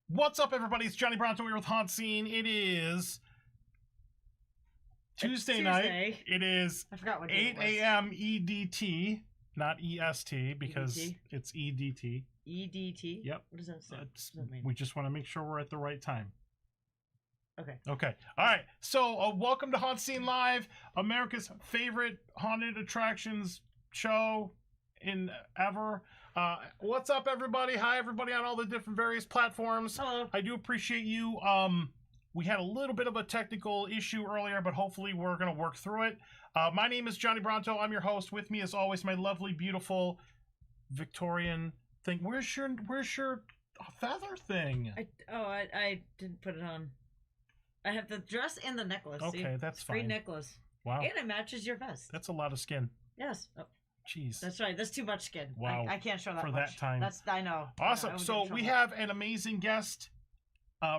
What's up, everybody? It's Johnny Bronto here with HauntScene. It is Tuesday night. It is 8 a.m. EDT, not EST, because EDT? It's EDT. EDT? Yep. What does that say? What does that mean? We just want to make sure we're at the right time. Okay. Okay. All right. So, welcome to HauntScene Live, America's favorite haunted attractions show in ever. What's up, everybody? Hi, everybody on all the different various platforms. Hello. I do appreciate you. We had a little bit of a technical issue earlier, but hopefully we're going to work through it. My name is Johnny Bronto. I'm your host. With me, as always, my lovely, beautiful Victorian thing. Where's your feather thing? I didn't put it on. I have the dress and the necklace. Okay, see? that's fine. Great necklace. Wow. And it matches your vest. That's a lot of skin. Yes. Oh. Jeez. That's right. That's too much skin. Wow. I can't show that for much. That time. I know. Awesome. So we have an amazing guest.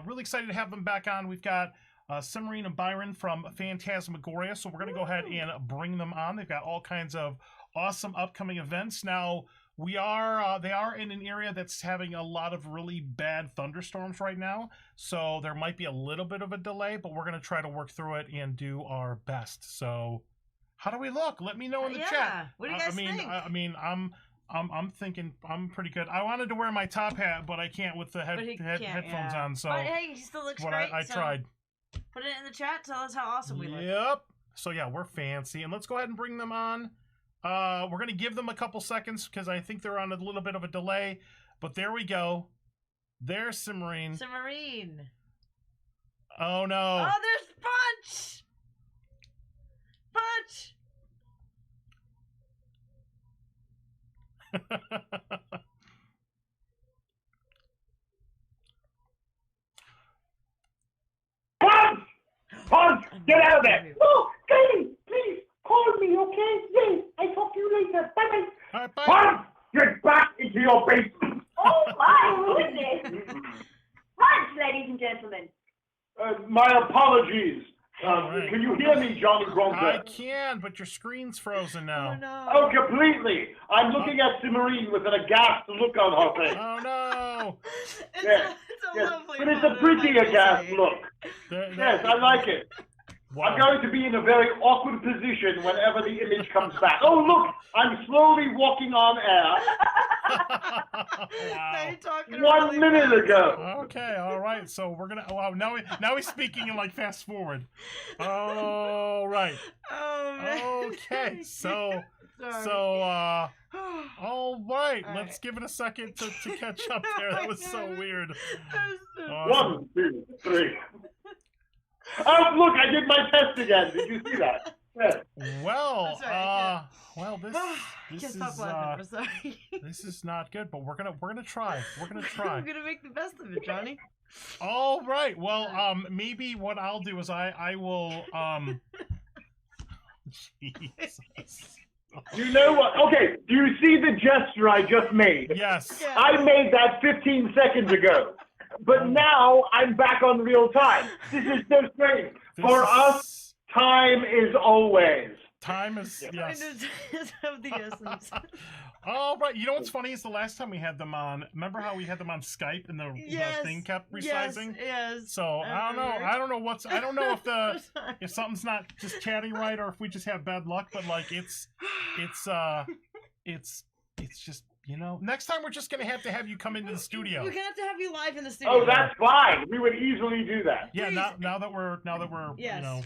Really excited to have them back on. We've got Cimorene and Byron from Phantasmagoria. So we're going to go ahead and bring them on. They've got all kinds of awesome upcoming events. Now, they are in an area that's having a lot of really bad thunderstorms right now. So there might be a little bit of a delay, but we're going to try to work through it and do our best. So how do we look? Let me know in the chat. What do you guys think? I'm thinking I'm pretty good. I wanted to wear my top hat, but I can't with the headphones on. So, but hey, he still looks great. I tried. Put it in the chat. Tell us how awesome we look. Yep. So yeah, we're fancy, and let's go ahead and bring them on. We're gonna give them a couple seconds because I think they're on a little bit of a delay. But there we go. There's Cimorene. Cimorene. Oh no. Oh, there's Punch. Punch. Punch! Get out of there! No, Katie, please call me, okay? Yes, I talk to you later. Bye bye. All right, bye. Punch! Get back into your basement. Oh my goodness! Punch, ladies and gentlemen. My apologies. Right. Can you hear me, Johnny Bronco? I can, but your screen's frozen now. Oh no. Oh, completely. I'm looking at Cimorene with an aghast look on her face. Oh no. It's Yes, a lovely but it's a photo, pretty I will aghast say. look. Yes, I like it. Wow. I'm going to be in a very awkward position whenever the image comes back. Oh, look! I'm slowly walking on air. Wow. Now you're talking 1 really minute fast. ago. Okay, all right. So we're gonna. Wow, now he's speaking in like fast forward. All right. Oh man. Okay. So Sorry. all right. All Let's right. give it a second to catch up there. That was so weird. Awesome. 1, 2, 3. Oh, look! I did my test again. Did you see that? Yes. Well, That's right, this Can't is stop laughing. I'm sorry. this is not good, but we're gonna try. We're gonna try. I'm gonna make the best of it, Johnny. All right. Well, maybe what I'll do is I will Jesus. You know what? Okay, do you see the gesture I just made? Yes. Yeah. I made that 15 seconds ago. But now I'm back on real time. This is so strange. For us, time is always. Time is yes. It's of the essence. All right. You know what's funny is the last time we had them on. Remember how we had them on Skype and the thing kept resizing? Yes. So I don't know. I don't know if something's not just chatting right or if we just have bad luck. But like it's just. You know, next time we're just gonna have you come into the studio. We're gonna have to have you live in the studio. Oh, that's fine. We would easily do that. Yeah, Please. now that we're Yes. you know,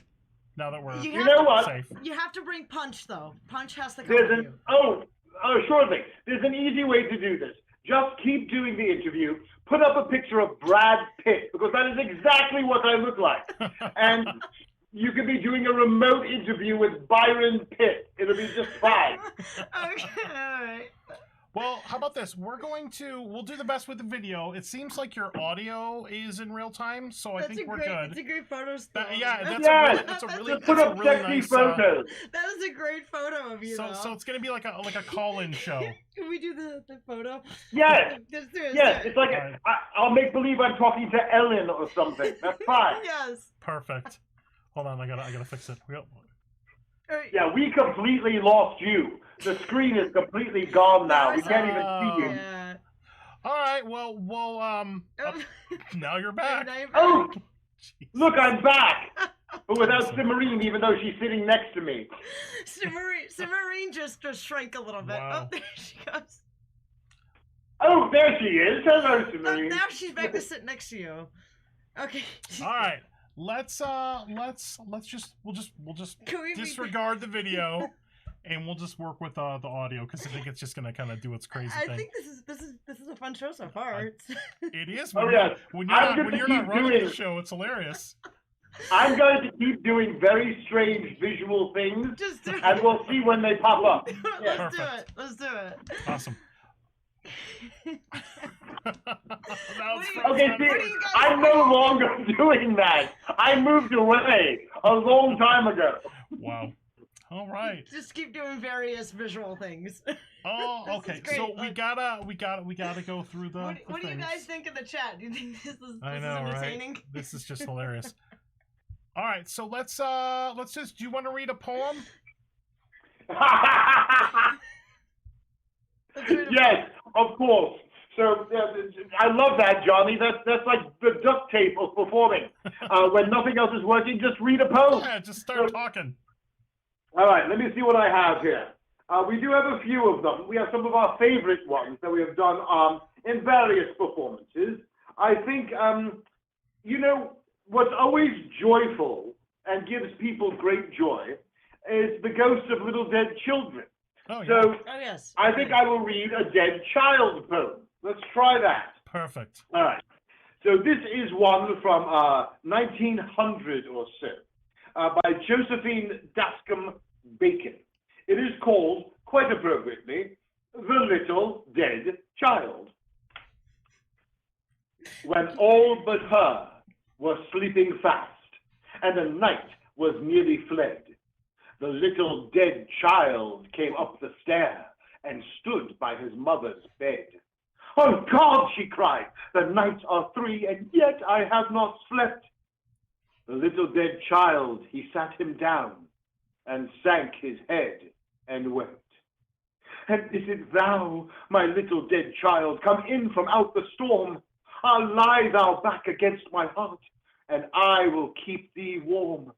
now that we're You know what? safe. You have to bring Punch though. Punch has to come There's with an you. sure thing. There's an easy way to do this. Just keep doing the interview. Put up a picture of Brad Pitt because that is exactly what I look like. And you could be doing a remote interview with Byron Pitt. It'll be just fine. Okay, all right. Well, how about this? We'll do the best with the video. It seems like your audio is in real time, so I think we're good. It's a great photo still. That's a really Just put up sexy nice photos. That is a great photo of you. So it's gonna be like a call-in show. Can we do the photo? Yes. Let's do it. Yes, it's like I'll make believe I'm talking to Ellen or something. That's fine. Yes. Perfect. Hold on, I gotta fix it. Yeah, we completely lost you. The screen is completely gone now. We can't even see you. Yeah. All right. Well, now you're back. Now you're back. Oh, Jeez. look, I'm back. But without Cimorene, even though she's sitting next to me. Cimorene just shrank a little bit. Wow. Oh, there she goes. Oh, there she is. Hello, Oh, Cimorene. now she's back to sit next to you. Okay. All right. We'll just Can we disregard the video, and we'll just work with the audio because I think it's just gonna kind of do its crazy I thing. think this is a fun show so far. It is. Oh, When yeah. you're I'm not, gonna you're keep not running doing the it. show, it's hilarious. I'm going to keep doing very strange visual things, Just do and it. we'll see when they pop up. Let's do Perfect. it. Let's do it. Awesome. That was What do you- pretty Okay, funny. What do see, you guys I'm no longer doing that. I moved away a long time ago. Wow. All right. Just keep doing various visual things. Oh, This okay. is great. So we Look. gotta go through the. What do you things. guys think in the chat? Do you think this is I know, right? entertaining? This is just hilarious. All right, so let's just. Do you want to read a poem? Let's read a- Yes, of course. So I love that, Johnny. That's like the duct tape of performing. When nothing else is working, just read a poem. Yeah, just start talking. All right, let me see what I have here. We do have a few of them. We have some of our favorite ones that we have done in various performances. I think, what's always joyful and gives people great joy is the ghosts of little dead children. Oh yeah. So Oh yes. I think I will read a dead child poem. Let's try that. Perfect. All right. So this is one from 1900 or so by Josephine Dascom Bacon. It is called, quite appropriately, The Little Dead Child. When all but her were sleeping fast, and the night was nearly fled, the little dead child came up the stair and stood by his mother's bed. "Oh God," she cried, "the nights are 3, and yet I have not slept." The little dead child, he sat him down and sank his head and wept. "And is it thou, my little dead child, come in from out the storm? Ah, lie thou back against my heart, and I will keep thee warm."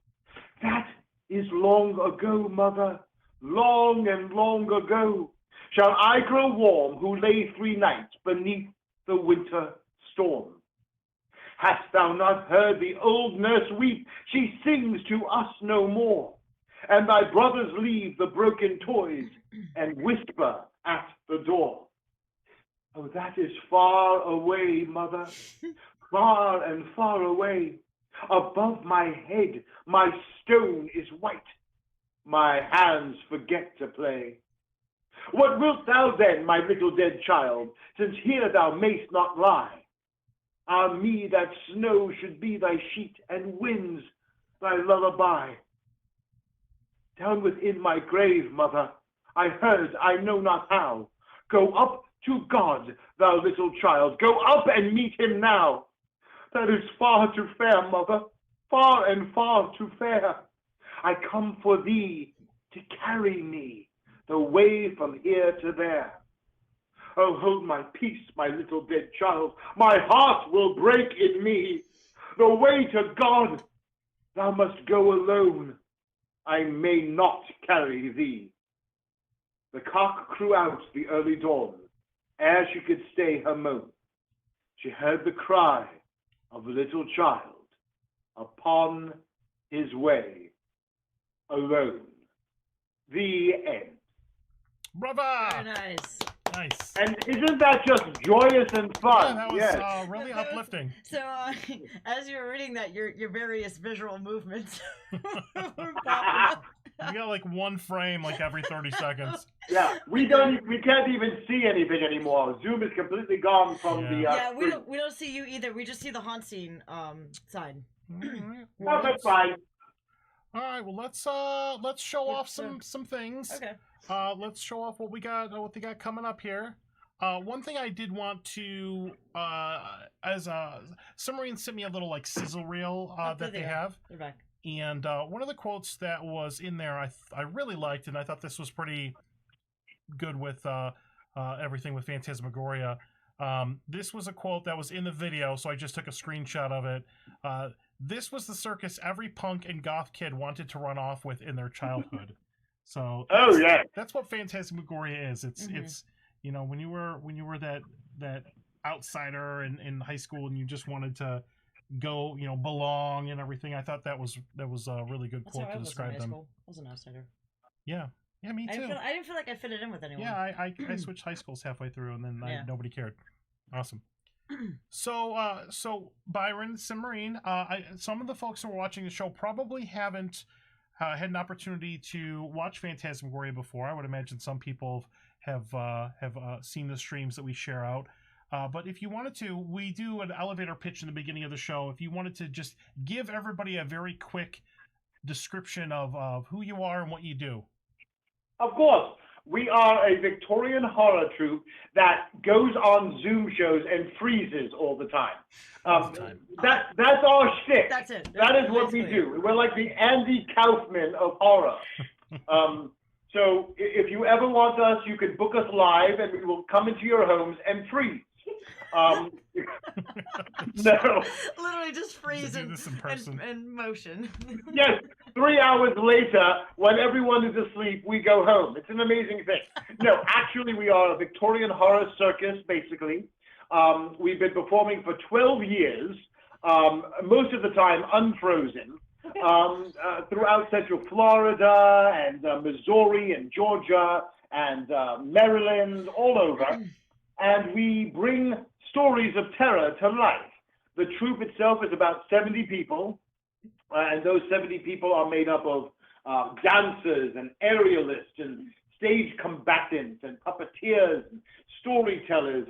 "That is long ago, mother, long and long ago. Shall I grow warm who lay 3 nights beneath the winter storm? Hast thou not heard the old nurse weep? She sings to us no more. And thy brothers leave the broken toys and whisper at the door. Oh, that is far away, mother, far and far away. Above my head, my stone is white. My hands forget to play. What wilt thou then, my little dead child, since here thou mayst not lie? Ah, me, that snow should be thy sheet, and winds thy lullaby. Down within my grave, mother, I heard I know not how. Go up to God, thou little child, go up and meet him now. That is far too fair, mother, far and far too fair. I come for thee to carry me the way from here to there. Oh, hold my peace, my little dead child, my heart will break in me. The way to God, thou must go alone. I may not carry thee. The cock crew out the early dawn, ere she could stay her moan. She heard the cry of a little child upon his way alone. The end. Brava! Very nice. Nice. And isn't that just joyous and Yeah, fun? that was Yes. really uplifting. So, as you were reading that, your various visual movements were popping up. We got like one frame like every 30 seconds. Yeah, we can't even see anything anymore. Zoom is completely gone from the. Yeah, we screen. don't see you either. We just see the HauntScene side. All right. Oh, that's fine. All right. Well, let's show off some things. Okay. Let's show off what we got, what they got coming up here. One thing I did want to, as Cimorene sent me a little like sizzle reel that they have, They're back. and one of the quotes that was in there I really liked, and I thought this was pretty good with everything with Phantasmagoria. This was a quote that was in the video, so I just took a screenshot of it. This was the circus every punk and goth kid wanted to run off with in their childhood. So that's what Phantasmagoria is. It's you know, when you were that outsider in high school and you just wanted to go, you know, belong and everything. I thought that was a really good quote to describe them. I was an outsider. Yeah, me too. I didn't feel like I fitted in with anyone. Yeah, I switched high schools halfway through, and then nobody cared. Awesome. So Byron, Cimorene, some of the folks who are watching the show probably haven't had an opportunity to watch Phantasmagoria before. I would imagine some people have seen the streams that we share out. But if you wanted to, we do an elevator pitch in the beginning of the show. If you wanted to just give everybody a very quick description of who you are and what you do. Of course. We are a Victorian horror troupe that goes on Zoom shows and freezes all the time. That's our shtick. That's it. That is what we do. We're like the Andy Kaufman of horror. So if you ever want us, you can book us live and we will come into your homes and freeze. No. Literally just freeze and motion. Yes. 3 hours later, when everyone is asleep, we go home. It's an amazing thing. No, actually, we are a Victorian horror circus, basically. We've been performing for 12 years, most of the time unfrozen, throughout Central Florida and Missouri and Georgia and Maryland, all over. And we bring stories of terror to life. The troupe itself is about 70 people. And those 70 people are made up of dancers and aerialists and stage combatants and puppeteers and storytellers,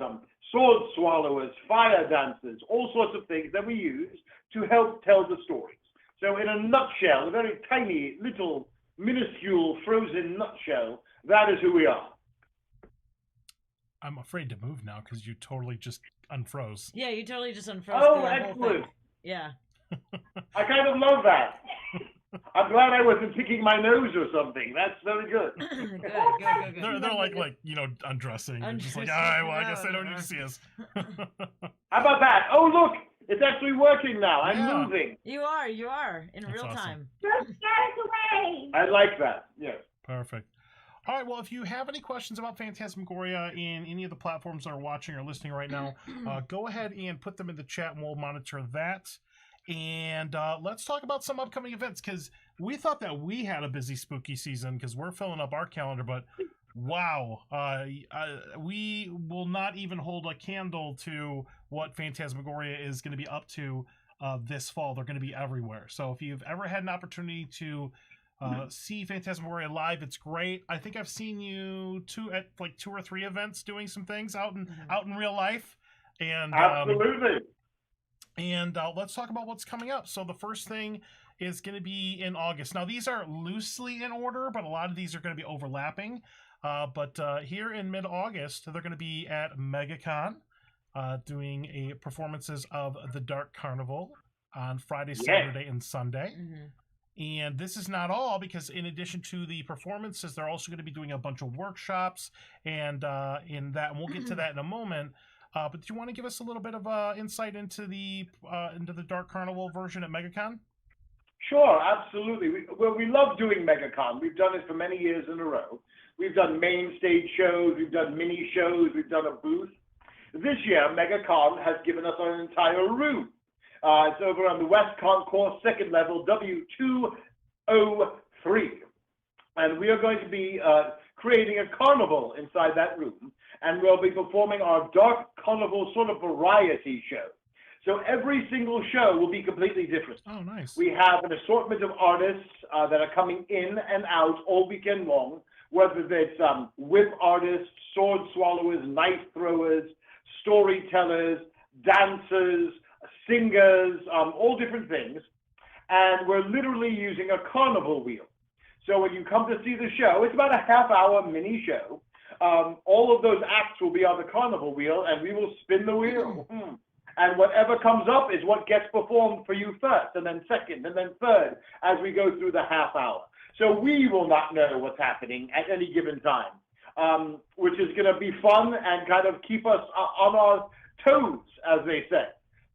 sword swallowers, fire dancers, all sorts of things that we use to help tell the stories. So in a nutshell, a very tiny, little, minuscule, frozen nutshell, that is who we are. I'm afraid to move now because you totally just unfroze. Yeah, you totally just unfroze. Oh, excellent. Yeah. I kind of love that. I'm glad I wasn't picking my nose or something. That's very good. Good. They're like you know, undressing. They're just like, all right, well, I guess I don't need to see us. How about that? Oh, look, it's actually working now. I'm moving. You are in That's real awesome. time. Don't scare us away. I like that. Yes. Perfect. All right, well, if you have any questions about Phantasmagoria in any of the platforms that are watching or listening right now, go ahead and put them in the chat and we'll monitor that. And let's talk about some upcoming events, because we thought that we had a busy spooky season because we're filling up our calendar, but wow, we will not even hold a candle to what Phantasmagoria is going to be up to this fall. They're going to be everywhere. So if you've ever had an opportunity to see Phantasmagoria live, it's great. I think I've seen you at like 2 or 3 events doing some things out in real life. And absolutely. And let's talk about what's coming up. So the first thing is going to be in August. Now, these are loosely in order, but a lot of these are going to be overlapping. But here in mid-August, they're going to be at MegaCon doing performances of The Dark Carnival on Friday, Saturday, and Sunday. And this is not all, because in addition to the performances, they're also going to be doing a bunch of workshops and we'll get to that in a moment. But do you want to give us a little bit of insight into the Dark Carnival version at MegaCon? Sure, absolutely. We love doing MegaCon. We've done it for many years in a row. We've done main stage shows, we've done mini shows, we've done a booth. This year, MegaCon has given us an entire room. It's over on the West Concourse, second level, W203. And we are going to be creating a carnival inside that room. And we'll be performing our Dark Carnival sort of variety show. So every single show will be completely different. Oh, nice. We have an assortment of artists that are coming in and out all weekend long, whether it's whip artists, sword swallowers, knife throwers, storytellers, dancers, singers, all different things. And we're literally using a carnival wheel. So when you come to see the show, it's about a half-hour mini show. All of those acts will be on the carnival wheel, and we will spin the wheel. And whatever comes up is what gets performed for you first, and then second, and then third, as we go through the half hour. So we will not know what's happening at any given time. which is going to be fun and kind of keep us on our toes, as they say.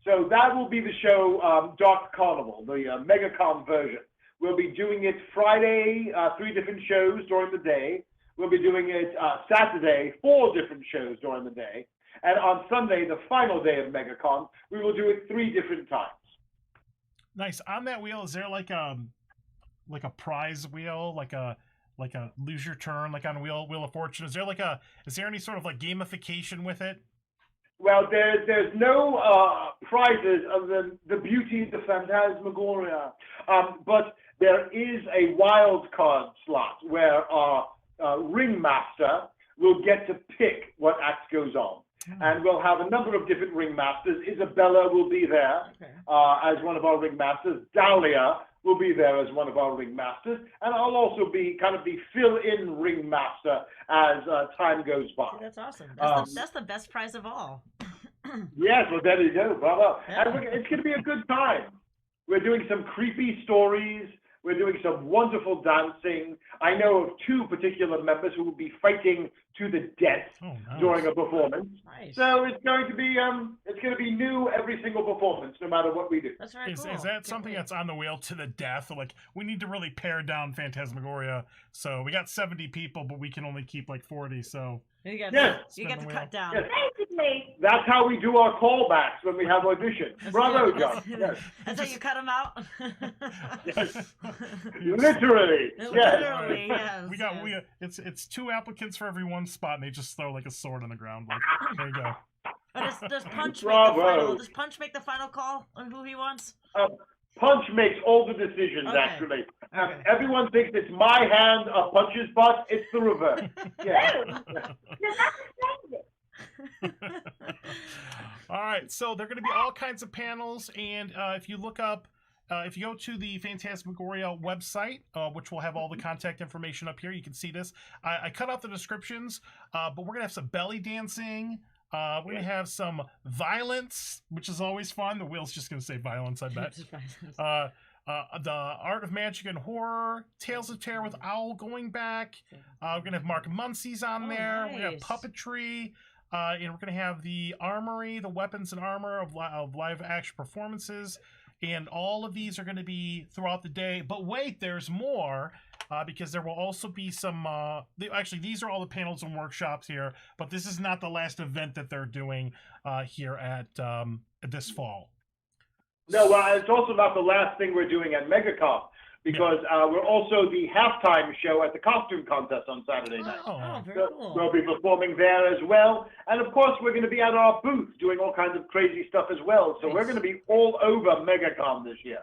So that will be the show, Dark Carnival, the MegaCon version. We'll be doing it Friday, 3 different shows during the day. We'll be doing it Saturday, 4 different shows during the day. And on Sunday, the final day of MegaCon, we will do it 3 different times. Nice. On that wheel, is there like a prize wheel, like a lose your turn, like on Wheel of Fortune? Is there any sort of like gamification with it? Well, there's no prizes other than the beauty of the Phantasmagoria. But there is a wild card slot where our ringmaster will get to pick what act goes on. And we'll have a number of different ringmasters. Isabella will be there as one of our ringmasters. Dahlia will be there as one of our ringmasters. And I'll also be kind of the fill-in ringmaster as time goes by. That's awesome. That's the best prize of all. Yes, well, there you go. Bravo. Yeah. And it's going to be a good time. We're doing some creepy stories. We're doing some wonderful dancing. I know of 2 particular members who will be fighting to the death during a performance. Nice. So it's going to be new every single performance, no matter what we do. That's very cool. Is that something that's on the wheel to the death? Like, we need to really pare down Phantasmagoria. So we got 70 people, but we can only keep like 40. So You got Yes. to cut down. Yes. Basically, That's how we do our callbacks when we have auditions. Bravo, John. Yes. That's how you cut them out. Yes. Literally. Yes. Literally, yes. we got it's 2 applicants for every 1 spot, and they just throw like a sword on the ground. Like, there you go. Does Punch make the Bravo. final? Does Punch make the final call on who he wants? Punch makes all the decisions, Okay. actually. Okay. Everyone thinks it's my hand up Punch's butt. It's the reverse. Yeah. does that explain it? All right, so there are going to be all kinds of panels, and if you look up, if you go to the Phantasmagoria website, which will have all the contact information up here, you can see this. I cut out the descriptions, but we're going to have some belly dancing. We're going to have some violence, which is always fun. The wheel's just going to say violence, I bet. The Art of Magic and Horror, Tales of Terror with Owl going back. We're going to have Mark Muncie's on there. Nice. We're going to have puppetry. And we're going to have the armory, the weapons and armor of live action performances. And all of these are going to be throughout the day. But wait, there's more. Because there will also be some... actually, these are all the panels and workshops here. But this is not the last event that they're doing here at this fall. No, well, it's also not the last thing we're doing at MegaCon, because we're also the halftime show at the costume contest on Saturday night. Oh, very So cool. we'll be performing there as well. And of course, we're going to be at our booth doing all kinds of crazy stuff as well. So we're going to be all over MegaCon this year.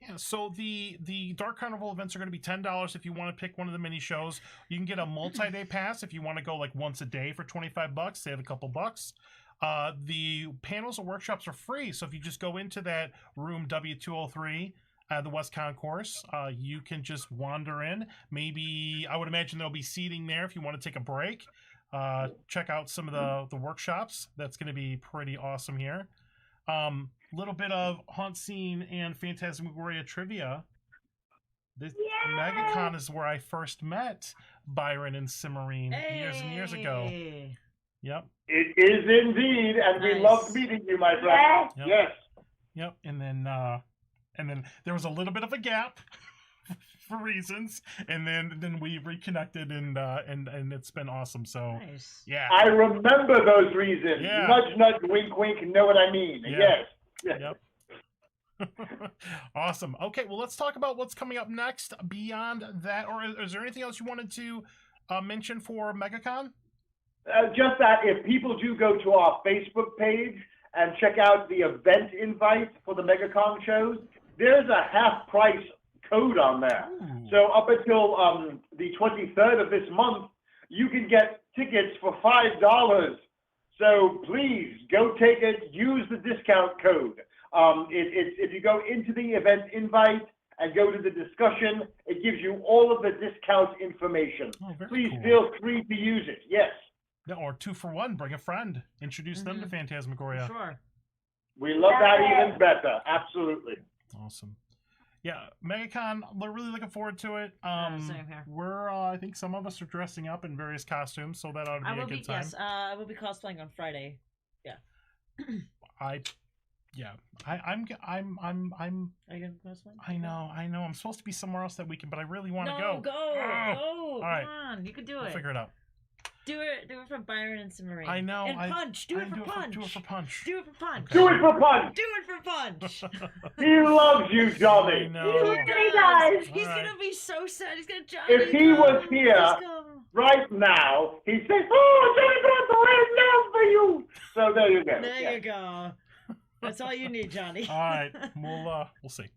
Yeah, so the Dark Carnival events are going to be $10 if you want to pick one of the mini shows. You can get a multi-day pass if you want to go like once a day for $25, save a couple bucks. The panels and workshops are free, so if you just go into that room W203, the West Concourse, you can just wander in. Maybe, I would imagine there'll be seating there if you want to take a break. Check out some of the workshops. That's going to be pretty awesome here. Little bit of HauntScene and Phantasmagoria trivia. This MegaCon is where I first met Byron and Cimorene years and years ago. Hey. Yep. It is indeed, and we Nice. loved meeting you, my friend. Yep. Yes. Yep. And then there was a little bit of a gap for reasons, and then we reconnected, and it's been awesome. So Nice. yeah. I remember those reasons. Yeah. Nudge, nudge, wink, wink, know what I mean. Yeah. Yes. Yep. Awesome. Okay, well, let's talk about what's coming up next beyond that. Or is there anything else you wanted to mention for MegaCon? Just that if people do go to our Facebook page and check out the event invite for the MegaCon shows, there's a half price code on there. Ooh. So up until the 23rd of this month, you can get tickets for $5. So please go take it, use the discount code. If you go into the event invite and go to the discussion, it gives you all of the discount information. Oh, very Please cool. feel free to use it. Yes. Yeah, or 2 for 1. Bring a friend. Introduce them to Phantasmagoria. Sure. We love that even better. Absolutely. Awesome. yeah, MegaCon, we're really looking forward to it. Same here. We're I think some of us are dressing up in various costumes, so that ought to be a good time. Yes, I will be cosplaying on Friday. Yeah. I'm Are you gonna cosplay? I know. I'm supposed to be somewhere else that weekend, but I really want to No, go. go. All right. Come on, you can do We'll it. figure it out. Do it for Byron and Cimorene. I know. And Punch. Do it for Punch. Do it for Punch. Do it for Punch. Okay. Do it for Punch. Do it for Punch. He loves you, I Johnny. know. He does. He's All right. gonna be so sad. He's gonna Johnny. If he was come. here- Please come. Right now, he says, "Oh, Johnny, that's the way love for you." So there you go. There Yeah. you go. That's all you need, Johnny. All right, we'll see.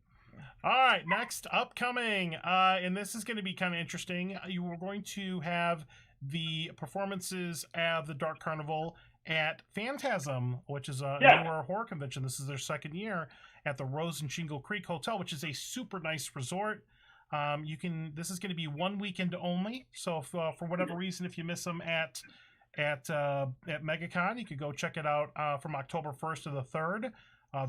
All right, next upcoming, and this is going to be kind of interesting. You are going to have the performances of the Dark Carnival at Phantasm, which is a Yeah. newer horror convention. This is their second year at the Rose and Shingle Creek Hotel, which is a super nice resort. This is going to be one weekend only. So if, for whatever reason, if you miss them at MegaCon, you could go check it out from October 1st to the 3rd.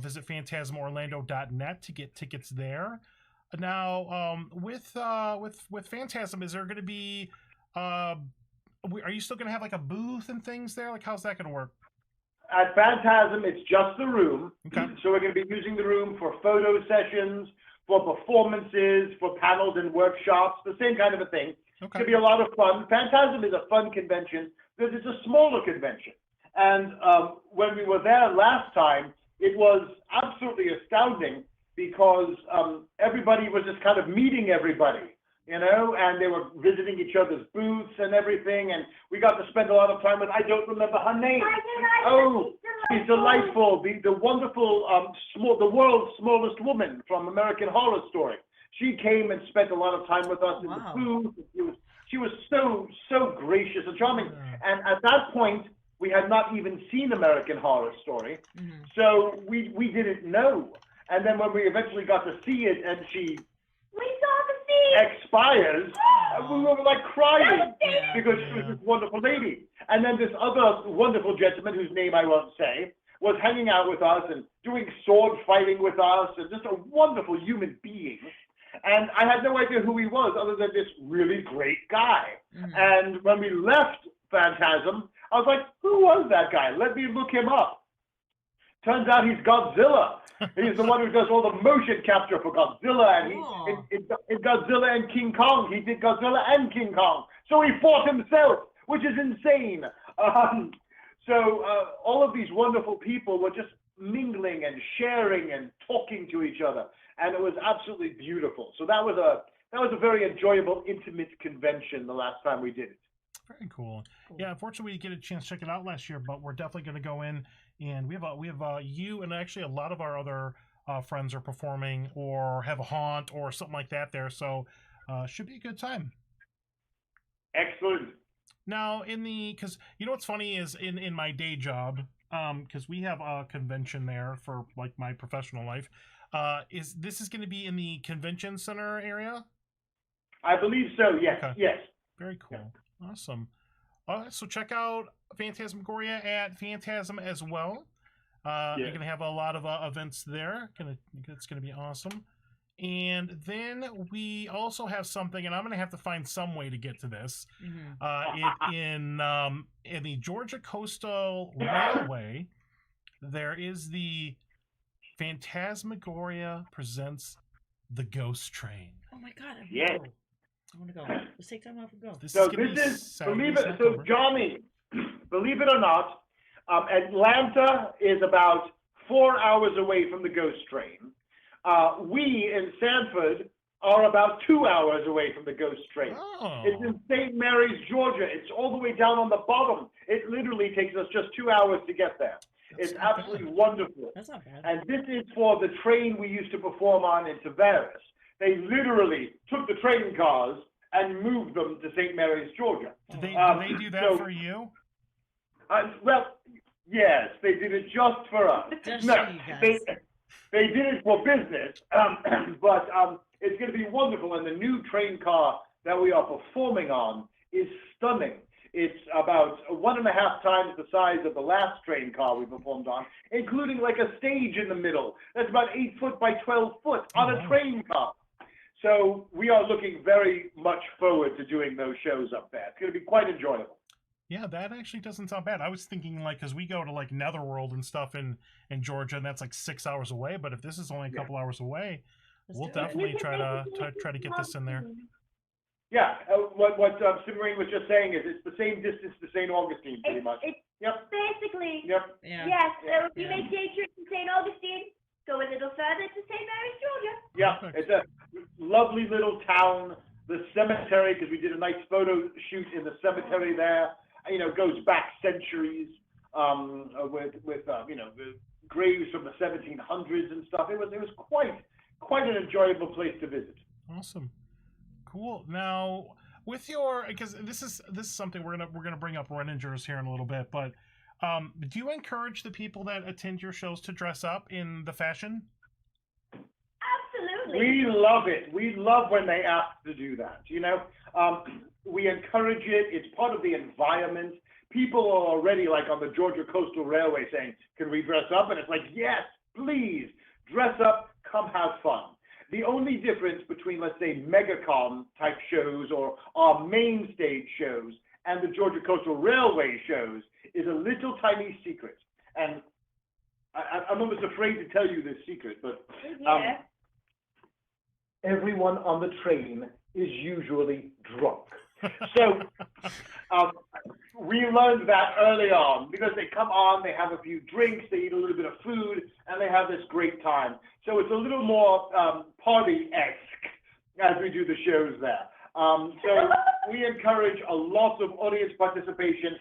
Visit phantasmorlando.net to get tickets there. Now, with Phantasm, is there going to be? Are you still going to have like a booth and things there? Like, how's that going to work? At Phantasm, it's just the room. Okay. So we're going to be using the room for photo sessions, for performances, for panels and workshops, the same kind of a thing. It's Okay. going to be a lot of fun. Phantasm is a fun convention because it's a smaller convention. And when we were there last time, it was absolutely astounding because everybody was just kind of meeting everybody, you know, and they were visiting each other's booths and everything. And we got to spend a lot of time with, I don't remember her name. Oh, she's delightful. The wonderful, the world's smallest woman from American Horror Story. She came and spent a lot of time with us in Wow. the booth. She was so gracious and charming. Yeah. And at that point, we had not even seen American Horror Story, Mhm. so we didn't know. And then when we eventually got to see it, and she We saw the seed. expires, we were like crying Yeah. because she was this wonderful lady. And then this other wonderful gentleman, whose name I won't say, was hanging out with us and doing sword fighting with us, and just a wonderful human being. And I had no idea who he was, other than this really great guy. Mhm. And when we left Phantasm, I was like, who was that guy? Let me look him up. Turns out he's Godzilla. He's the one who does all the motion capture for Godzilla. And Cool. in Godzilla and King Kong, he did Godzilla and King Kong. So he fought himself, which is insane. So all of these wonderful people were just mingling and sharing and talking to each other. And it was absolutely beautiful. So that was a very enjoyable, intimate convention the last time we did it. Very cool. Yeah, unfortunately, we didn't get a chance to check it out last year, but we're definitely going to go in, and we have you and actually a lot of our other friends are performing or have a haunt or something like that there. So should be a good time. Excellent. Now, because you know what's funny is in my day job, because we have a convention there for like my professional life. This is going to be in the convention center area? I believe so, yes, Okay. yes. Very cool. Awesome. All right, so check out Phantasmagoria at Phantasm as well. You're going to have a lot of events there. It's going to be awesome. And then we also have something, and I'm going to have to find some way to get to this. Mhm. In the Georgia Coastal Railway, there is the Phantasmagoria presents the Ghost Train. Oh my God. Yes. I want to go. Let's take time off and go. This So is gonna be this is, Saturday, believe it, so October. Johnny, believe it or not, Atlanta is about 4 hours away from the Ghost Train. We in Sanford are about 2 hours away from the Ghost Train. Oh. It's in St. Mary's, Georgia. It's all the way down on the bottom. It literally takes us just 2 hours to get there. That's It's not absolutely bad. wonderful. That's not bad. And this is for the train we used to perform on in Tavares. They literally took the train cars and moved them to St. Mary's, Georgia. Did they do that so- for you? Well, yes, they did it just for us. Just No, for you guys. they did it for business, but it's going to be wonderful. And the new train car that we are performing on is stunning. It's about 1.5 times the size of the last train car we performed on, including like a stage in the middle. That's about 8 foot by 12 foot on a train car. So we are looking very much forward to doing those shows up there. It's going to be quite enjoyable. Yeah, that actually doesn't sound bad. I was thinking like, because we go to like Netherworld and stuff in Georgia, and that's like 6 hours away. But if this is only a couple hours away, we'll definitely try to get this in there. Yeah, what Cimorene was just saying is it's the same distance to St. Augustine, pretty much. It's Yep. basically, Yep. Yeah. yes, so if you make day trips to St. Augustine, go a little further to St. Mary's, Georgia. Yeah, Perfect. it's a lovely little town. The cemetery, because we did a nice photo shoot in the cemetery there, goes back centuries with the graves from the 1700s and stuff. It was quite an enjoyable place to visit. Awesome, cool. Now with your, because this is something we're gonna bring up Reningers here in a little bit, but do you encourage the people that attend your shows to dress up in the fashion? Absolutely. We love it. We love when they ask to do that. We encourage it. It's part of the environment. People are already like on the Georgia Coastal Railway saying, "Can we dress up?" And it's like, yes, please dress up. Come have fun. The only difference between, let's say, MegaCon type shows or our main stage shows and the Georgia Coastal Railway shows is a little tiny secret. And I'm almost afraid to tell you this secret, but Yeah. everyone on the train is usually drunk. So we learned that early on because they come on, they have a few drinks, they eat a little bit of food, and they have this great time. So it's a little more party-esque as we do the shows there. So we encourage a lot of audience participation,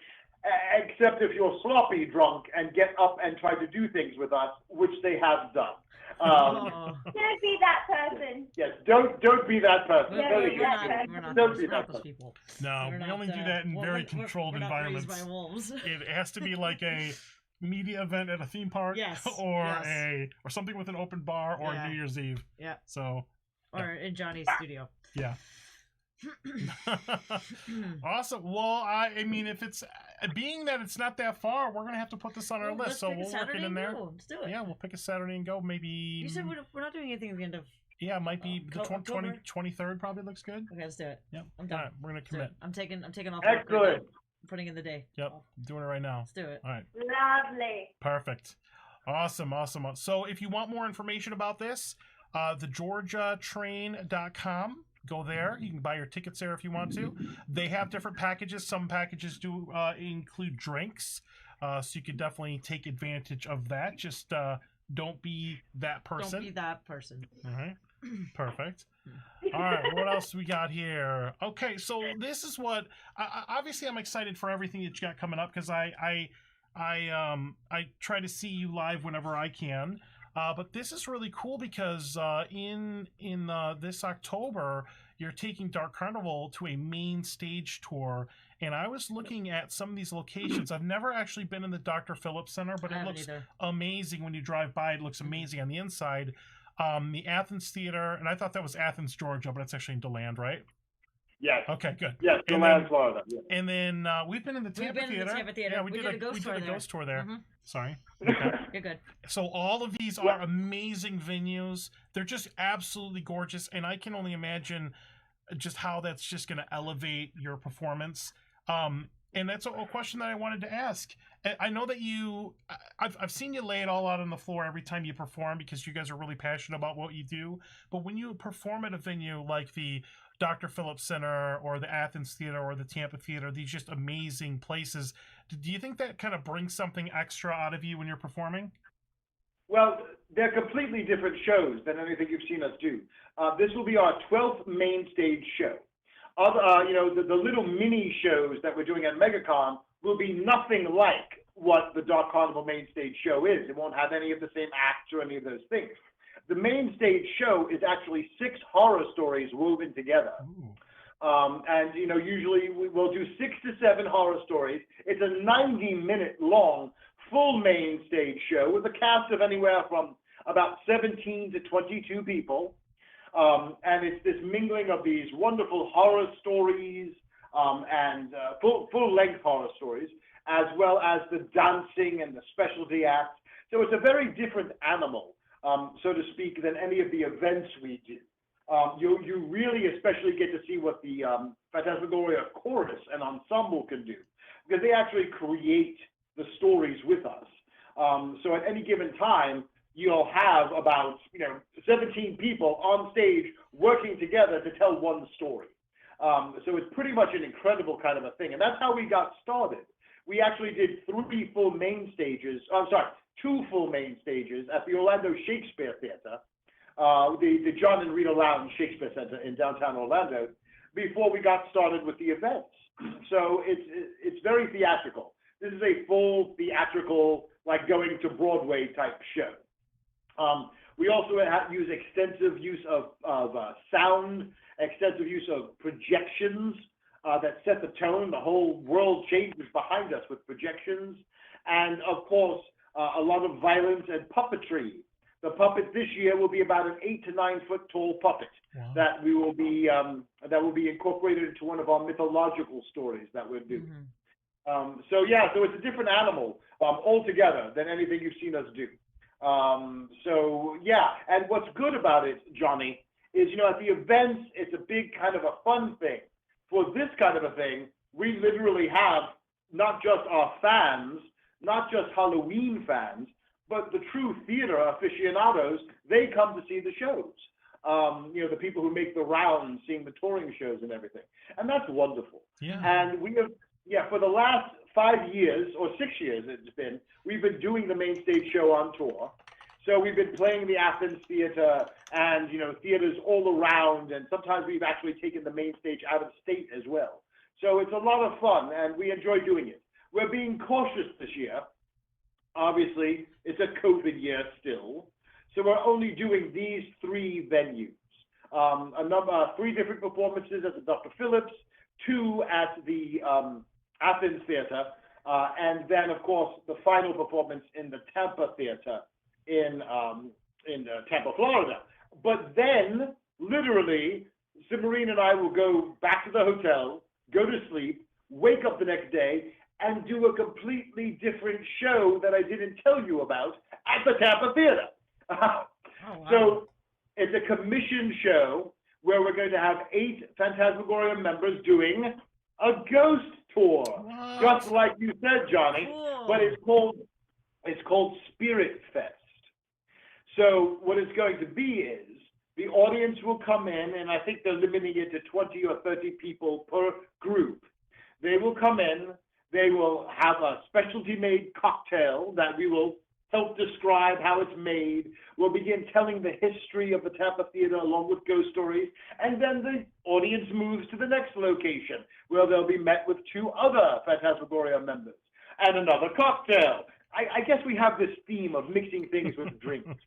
except if you're sloppy drunk and get up and try to do things with us, which they have done. Don't be that person. Yes, don't be that person. We're not those people. No, we only do that in very controlled we're not environments. raised by wolves. It has to be like a media event at a theme park, Yes, or yes. or something with an open bar, or Yeah. New Year's Eve. Yeah. So Or in Johnny's studio. yeah. Awesome. Well, I mean, if it's being that it's not that far, we're gonna have to put this on our Well, list. So let's pick a we'll work it Saturday in there. and go. Let's do it. Yeah, we'll pick a Saturday and go. Maybe. You said we're not doing anything at the end of. Yeah, it might be the October? 23rd. Probably looks good. Okay, let's do it. Yep. I'm done. All right, we're gonna Let's do commit. it. I'm taking off. Excellent. work right now. I'm putting in the day. Yep, doing it right now. Let's do it. All right. Lovely. Perfect. Awesome. So if you want more information about this, thegeorgiatrain.com. Go there. You can buy your tickets there if you want to. They have different packages. Some packages do include drinks, so you can definitely take advantage of that. Just don't be that person. Don't be that person. All right. Perfect. All right. What else we got here? Okay, so this is what. Obviously, I'm excited for everything that you got coming up because I try to see you live whenever I can. But this is really cool because in this October, you're taking Dark Carnival to a main stage tour. And I was looking at some of these locations. I've never actually been in the Dr. Phillips Center, but it looks amazing when you drive by. It looks amazing on the inside. The Athens Theater, and I thought that was Athens, Georgia, but it's actually in DeLand, right? Yes. Okay, good. Yes, DeLand, Florida. Yes. And then we've been in the Tampa Theater. Yeah, we did a ghost tour there. Mm-hmm. Sorry. Okay. You're good. So all of these are amazing venues. They're just absolutely gorgeous, and I can only imagine just how that's just going to elevate your performance. And that's a question that I wanted to ask. I know that I've seen you lay it all out on the floor every time you perform because you guys are really passionate about what you do. But when you perform at a venue like the Dr. Phillips Center or the Athens Theater or the Tampa Theater, these just amazing places, do you think that kind of brings something extra out of you when you're performing? Well, they're completely different shows than anything you've seen us do. This will be our 12th main stage show. The little mini shows that we're doing at MegaCon will be nothing like what the Dark Carnival main stage show is. It won't have any of the same acts or any of those things. The main stage show is actually 6 horror stories woven together. Usually we'll do 6 to 7 horror stories. It's a 90-minute long full main stage show with a cast of anywhere from about 17 to 22 people. And it's this mingling of these wonderful horror stories, and full-length horror stories, as well as the dancing and the specialty acts. So it's a very different animal, so to speak, than any of the events we do. You really especially get to see what the Phantasmagoria chorus and ensemble can do, because they actually create the stories with us. So at any given time, you'll have about 17 people on stage working together to tell one story. So it's pretty much an incredible kind of a thing, and that's how we got started. We actually did 2 full main stages at the Orlando Shakespeare Theater, the John and Rita Lowndes Shakespeare Center in downtown Orlando, before we got started with the events. So it's very theatrical. This is a full theatrical, like going to Broadway type show. We also use extensive use of sound, extensive use of projections that set the tone. The whole world changes behind us with projections. And of course, a lot of violence and puppetry. The puppet this year will be about an 8 to 9 foot tall puppet. Wow. that will be incorporated into one of our mythological stories that we're doing. Mm-hmm. So it's a different animal altogether than anything you've seen us do. And what's good about it, Johnny, is at the events it's a big kind of a fun thing. For this kind of a thing, we literally have not just our fans, not just Halloween fans, but the true theater aficionados. They come to see the shows. The people who make the rounds, seeing the touring shows and everything. And that's wonderful. Yeah. And we have, for the last 5 years, or 6 years we've been doing the main stage show on tour. So we've been playing the Athens Theater and, theaters all around. And sometimes we've actually taken the main stage out of state as well. So it's a lot of fun and we enjoy doing it. We're being cautious this year. Obviously, it's a COVID year still. So we're only doing these 3 venues. 3 different performances at the Dr. Phillips, 2 at the Athens Theater, and then, of course, the final performance in the Tampa Theater in Tampa, Florida. But then, literally, Cimorene and I will go back to the hotel, go to sleep, wake up the next day, and do a completely different show that I didn't tell you about at the Tampa Theater. Oh, wow. So it's a commissioned show where we're going to have 8 Phantasmagoria members doing a ghost tour. What? Just like you said, Johnny. Cool. But it's called Spirit Fest. So what it's going to be is the audience will come in, and I think they're limiting it to 20 or 30 people per group. They will come in. They will have a specialty-made cocktail that we will help describe how it's made. We'll begin telling the history of the Tampa Theater along with ghost stories, and then the audience moves to the next location where they'll be met with 2 other Phantasmagoria members and another cocktail. I guess we have this theme of mixing things with drinks.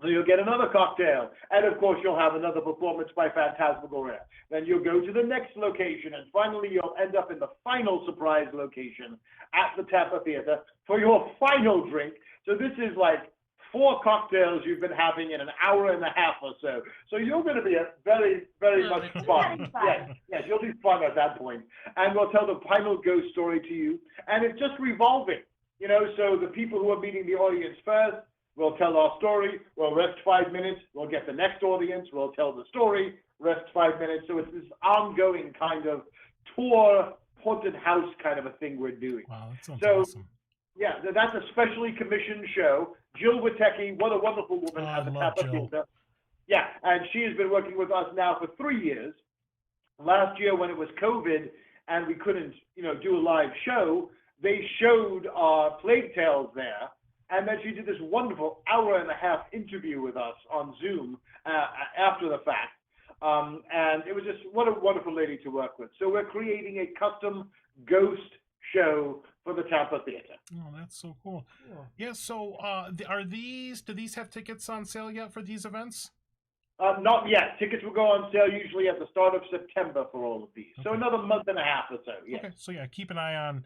So you'll get another cocktail, and of course you'll have another performance by Phantasmagoria. Then you'll go to the next location, and finally you'll end up in the final surprise location at the Tampa Theater for your final drink. So this is like 4 cocktails you've been having in an hour and a half or so. So you're going to be very, very much fun. Yes, you'll be fun at that point. And we'll tell the final ghost story to you, and it's just revolving. So the people who are meeting the audience first, we'll tell our story, we'll rest 5 minutes, we'll get the next audience, we'll tell the story, rest 5 minutes. So it's this ongoing kind of tour, haunted house kind of a thing we're doing. Wow, that sounds awesome. Yeah, that's a specially commissioned show. Jill Witecki, what a wonderful woman at the Tampa Theater. Yeah, and she has been working with us now for 3 years. Last year when it was COVID and we couldn't, do a live show, they showed our Plague Tales there. And then she did this wonderful hour-and-a-half interview with us on Zoom after the fact. And it was just, what a wonderful lady to work with. So we're creating a custom ghost show for the Tampa Theater. Oh, that's so cool. Yeah, so do these have tickets on sale yet for these events? Not yet. Tickets will go on sale usually at the start of September for all of these. Okay. So another month and a half or so, yeah. Okay, so keep an eye on...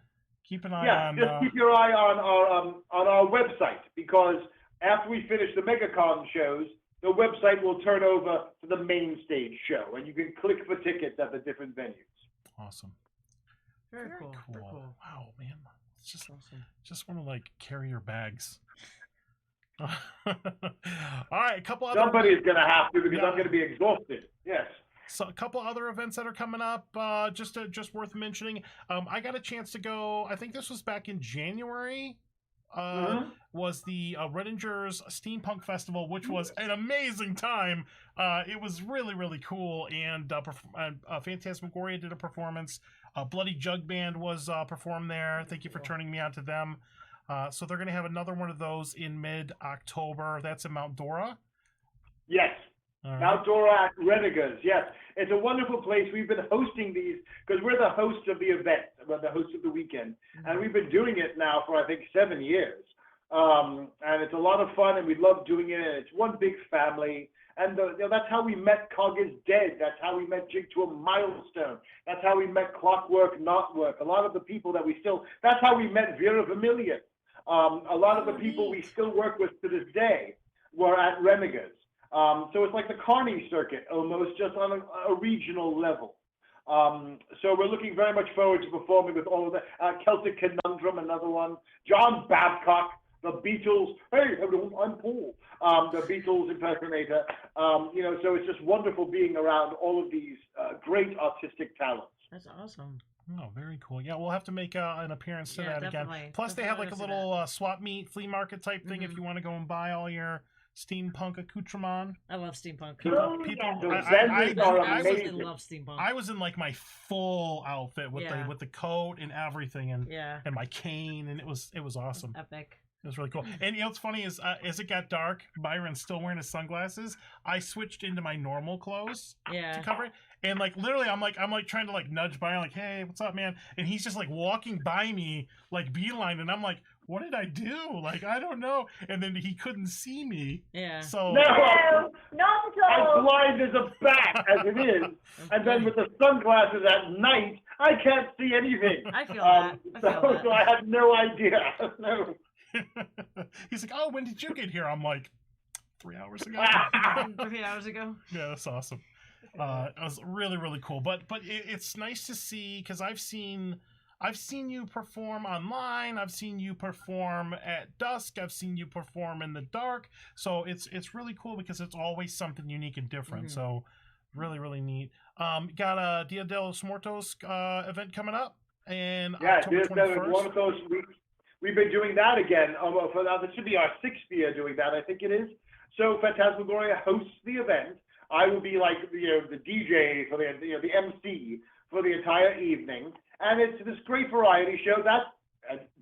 Keep your eye on our website, because after we finish the MegaCon shows, the website will turn over to the main stage show, and you can click for tickets at the different venues. Awesome. Very Very cool. cool. Very cool. Wow, man. It's Awesome. just want to like carry your bags. All right, a couple other. Somebody's going to have to because Yeah. I'm going to be exhausted. Yes. So a couple other events that are coming up, just worth mentioning. I got a chance to go. I think this was back in January. Was the Redinger's Steampunk Festival, which was an amazing time. It was really, really cool, and Phantasmagoria did a performance. Bloody Jug Band was performed there. Thank you for turning me on to them. So they're going to have another one of those in mid-October. That's in Mount Dora. Yes. All right. Mount Dora at Renegades, yes. It's a wonderful place. We've been hosting these because we're the hosts of the event, we're the hosts of the weekend. And we've been doing it now for, I think, 7 years. And it's a lot of fun, and we love doing it. It's one big family. And that's how we met Cog is Dead. That's how we met Jig to a Milestone. That's how we met Clockwork Not Work. A lot of the people that that's how we met Vera Vermilion. A lot of the people we still work with to this day were at Renegades. So it's like the Carney circuit, almost, just on a regional level. So we're looking very much forward to performing with all of the Celtic Conundrum, another one. John Babcock, the Beatles. Hey, everyone, I'm Paul. The Beatles impersonator. So it's just wonderful being around all of these great artistic talents. That's awesome. Oh, very cool. Yeah, we'll have to make an appearance to that definitely. again. Plus, they have like a little swap meet, flea market type thing if you want to go and buy all your steampunk accoutrement. I love steampunk. The vendors are I amazing. absolutely love steampunk. I was in like my full outfit with the coat and everything, and my cane, and it was awesome. Epic. It was really cool. And what's funny is, as it got dark, Byron's still wearing his sunglasses. I switched into my normal clothes to cover it. And like literally, I'm like trying to like nudge Byron, like, "Hey, what's up, man?" And he's just like walking by me, like beeline, and I'm like, "What did I do? Like, I don't know." And then he couldn't see me. Yeah. So No, not at all. I'm blind as a bat as it is, and then with the sunglasses at night, I can't see anything. I feel that. So I had no idea. No. He's like, "Oh, when did you get here?" I'm like, 3 hours ago. 3 hours ago. Yeah, that's awesome. It was really, really cool. But it's nice to see, because I've seen you perform online. I've seen you perform at dusk. I've seen you perform in the dark. So it's really cool because it's always something unique and different. So really, really neat. Got a Dia de los Muertos event coming up, and October 21st. We've been doing that again. This should be our 6th year doing that, I think it is. So Phantasmagoria hosts the event. I will be like the DJ for the MC for the entire evening, and it's this great variety show. That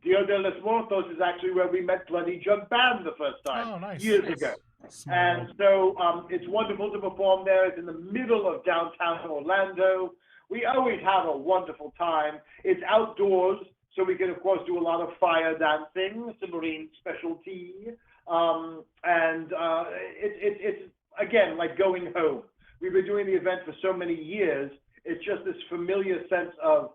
Dia de los Muertos is actually where we met Bloody Jug Band the first time years ago. And so it's wonderful to perform there. It's in the middle of downtown Orlando. We always have a wonderful time. It's outdoors, so we can, of course, do a lot of fire dancing, Cimorene specialty. It's again, like going home. We've been doing the event for so many years. It's just this familiar sense of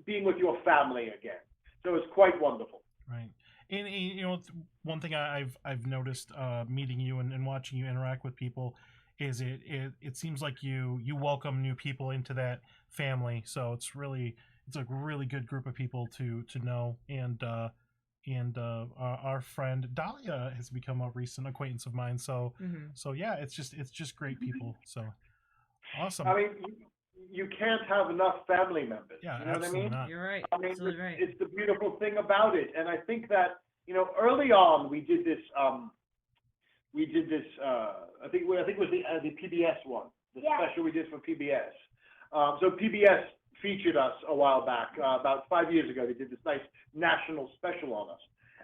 being with your family again. So it's quite wonderful. Right. And one thing I've noticed meeting you and watching you interact with people is it seems like you welcome new people into that family. So it's a really good group of people to know. And our friend Dahlia has become a recent acquaintance of mine. So yeah, it's just great people. So awesome. I mean, you can't have enough family members. Yeah, you know what I mean? not. You're right. I mean, Absolutely right. it's the beautiful thing about it. And I think that, early on we did this, I think it was the PBS one, the special we did for PBS. So PBS featured us a while back, about 5 years ago. They did this nice national special on us.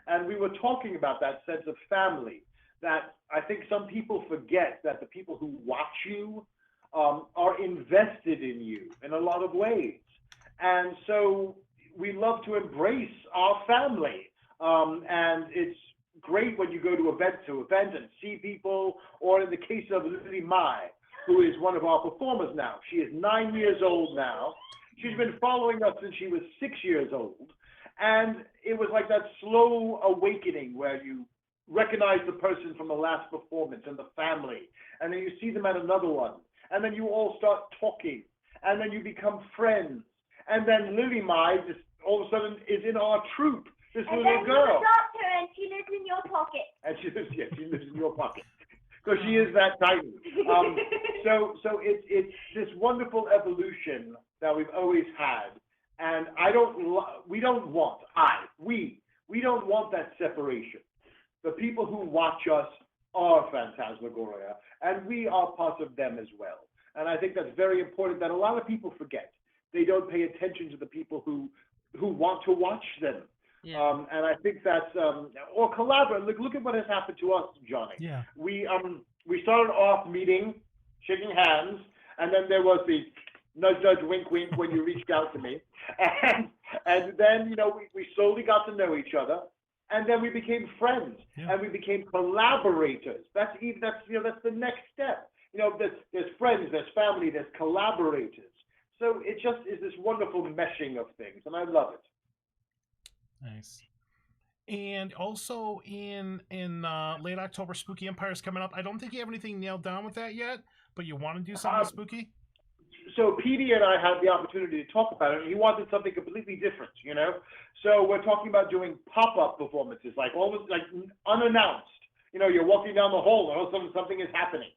And we were talking about that sense of family, that I think some people forget that the people who watch you are invested in you in a lot of ways. And so we love to embrace our family. And it's great when you go to event and see people, or in the case of Lily Mai, who is one of our performers now. She is 9 years old now. She's been following us since she was 6 years old. And it was like that slow awakening where you recognize the person from the last performance and the family. And then you see them at another one. And then you all start talking. And then you become friends. And then Lily Mai just all of a sudden is in our troupe. This And little then girl. you adopt her and she lives in your pocket. And she lives in your pocket. Because she is that tiny. So it's this wonderful evolution that we've always had. And we don't want that separation. The people who watch us are Phantasmagoria, and we are part of them as well. And I think that's very important that a lot of people forget. They don't pay attention to the people who want to watch them. Yeah. And I think that's or collaborate. Look at what has happened to us, Johnny. Yeah. We started off meeting, shaking hands, and then there was the nudge, wink, wink when you reached out to me, and then we slowly got to know each other, and then we became friends, and we became collaborators. That's the next step. There's friends, there's family, there's collaborators. So it just is this wonderful meshing of things, and I love it. Nice. And also in late October, Spooky Empire is coming up. I don't think you have anything nailed down with that yet, but you want to do something spooky? So Petey and I had the opportunity to talk about it, and he wanted something completely different, So we're talking about doing pop-up performances, like almost like unannounced. You're walking down the hall, and all of a sudden something is happening,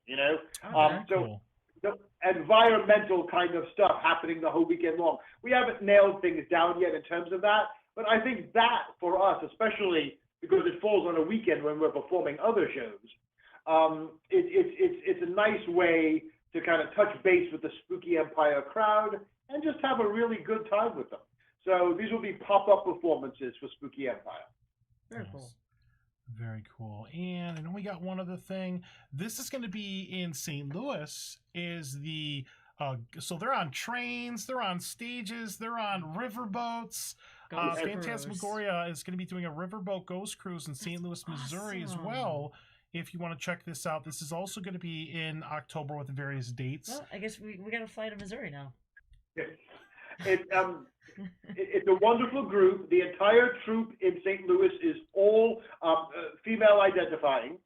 Cool. The environmental kind of stuff happening the whole weekend long. We haven't nailed things down yet in terms of that, but I think that for us, especially because it falls on a weekend when we're performing other shows, it's a nice way to kind of touch base with the Spooky Empire crowd and just have a really good time with them. So these will be pop-up performances for Spooky Empire. Very cool. Very cool. And I know we got one other thing. This is going to be in St. Louis. So they're on trains, they're on stages, they're on riverboats. Phantasmagoria is going to be doing a riverboat ghost cruise in St. Louis, Missouri as well. If you want to check this out, this is also going to be in October with various dates. Well, I guess we got to fly to Missouri now. It's a wonderful group. The entire troupe in St. Louis is all female identifying.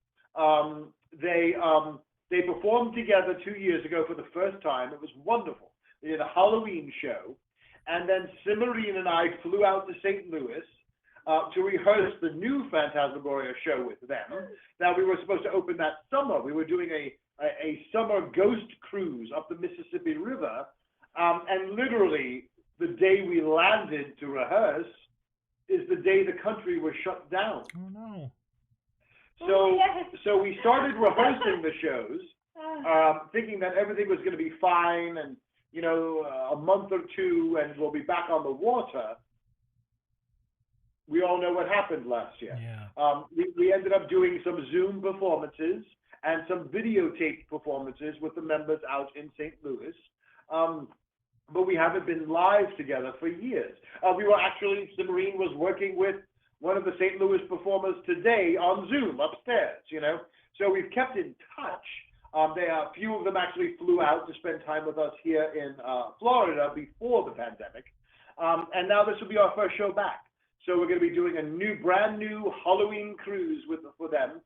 They performed together 2 years ago for the first time. It was wonderful. They did a Halloween show. And then Cimorene and I flew out to St. Louis to rehearse the new Phantasmagoria show with them that we were supposed to open that summer. We were doing a summer ghost cruise up the Mississippi River. And literally, the day we landed to rehearse is the day the country was shut down. Oh, no. So we started rehearsing the shows, thinking that everything was going to be fine and, a month or two and we'll be back on the water. We all know what happened last year. Yeah. We ended up doing some Zoom performances and some videotaped performances with the members out in St. Louis. But we haven't been live together for years. Cimorene was working with one of the St. Louis performers today on Zoom upstairs, So we've kept in touch. A few of them actually flew out to spend time with us here in Florida before the pandemic. And now this will be our first show back. So we're going to be doing a brand new Halloween cruise for them.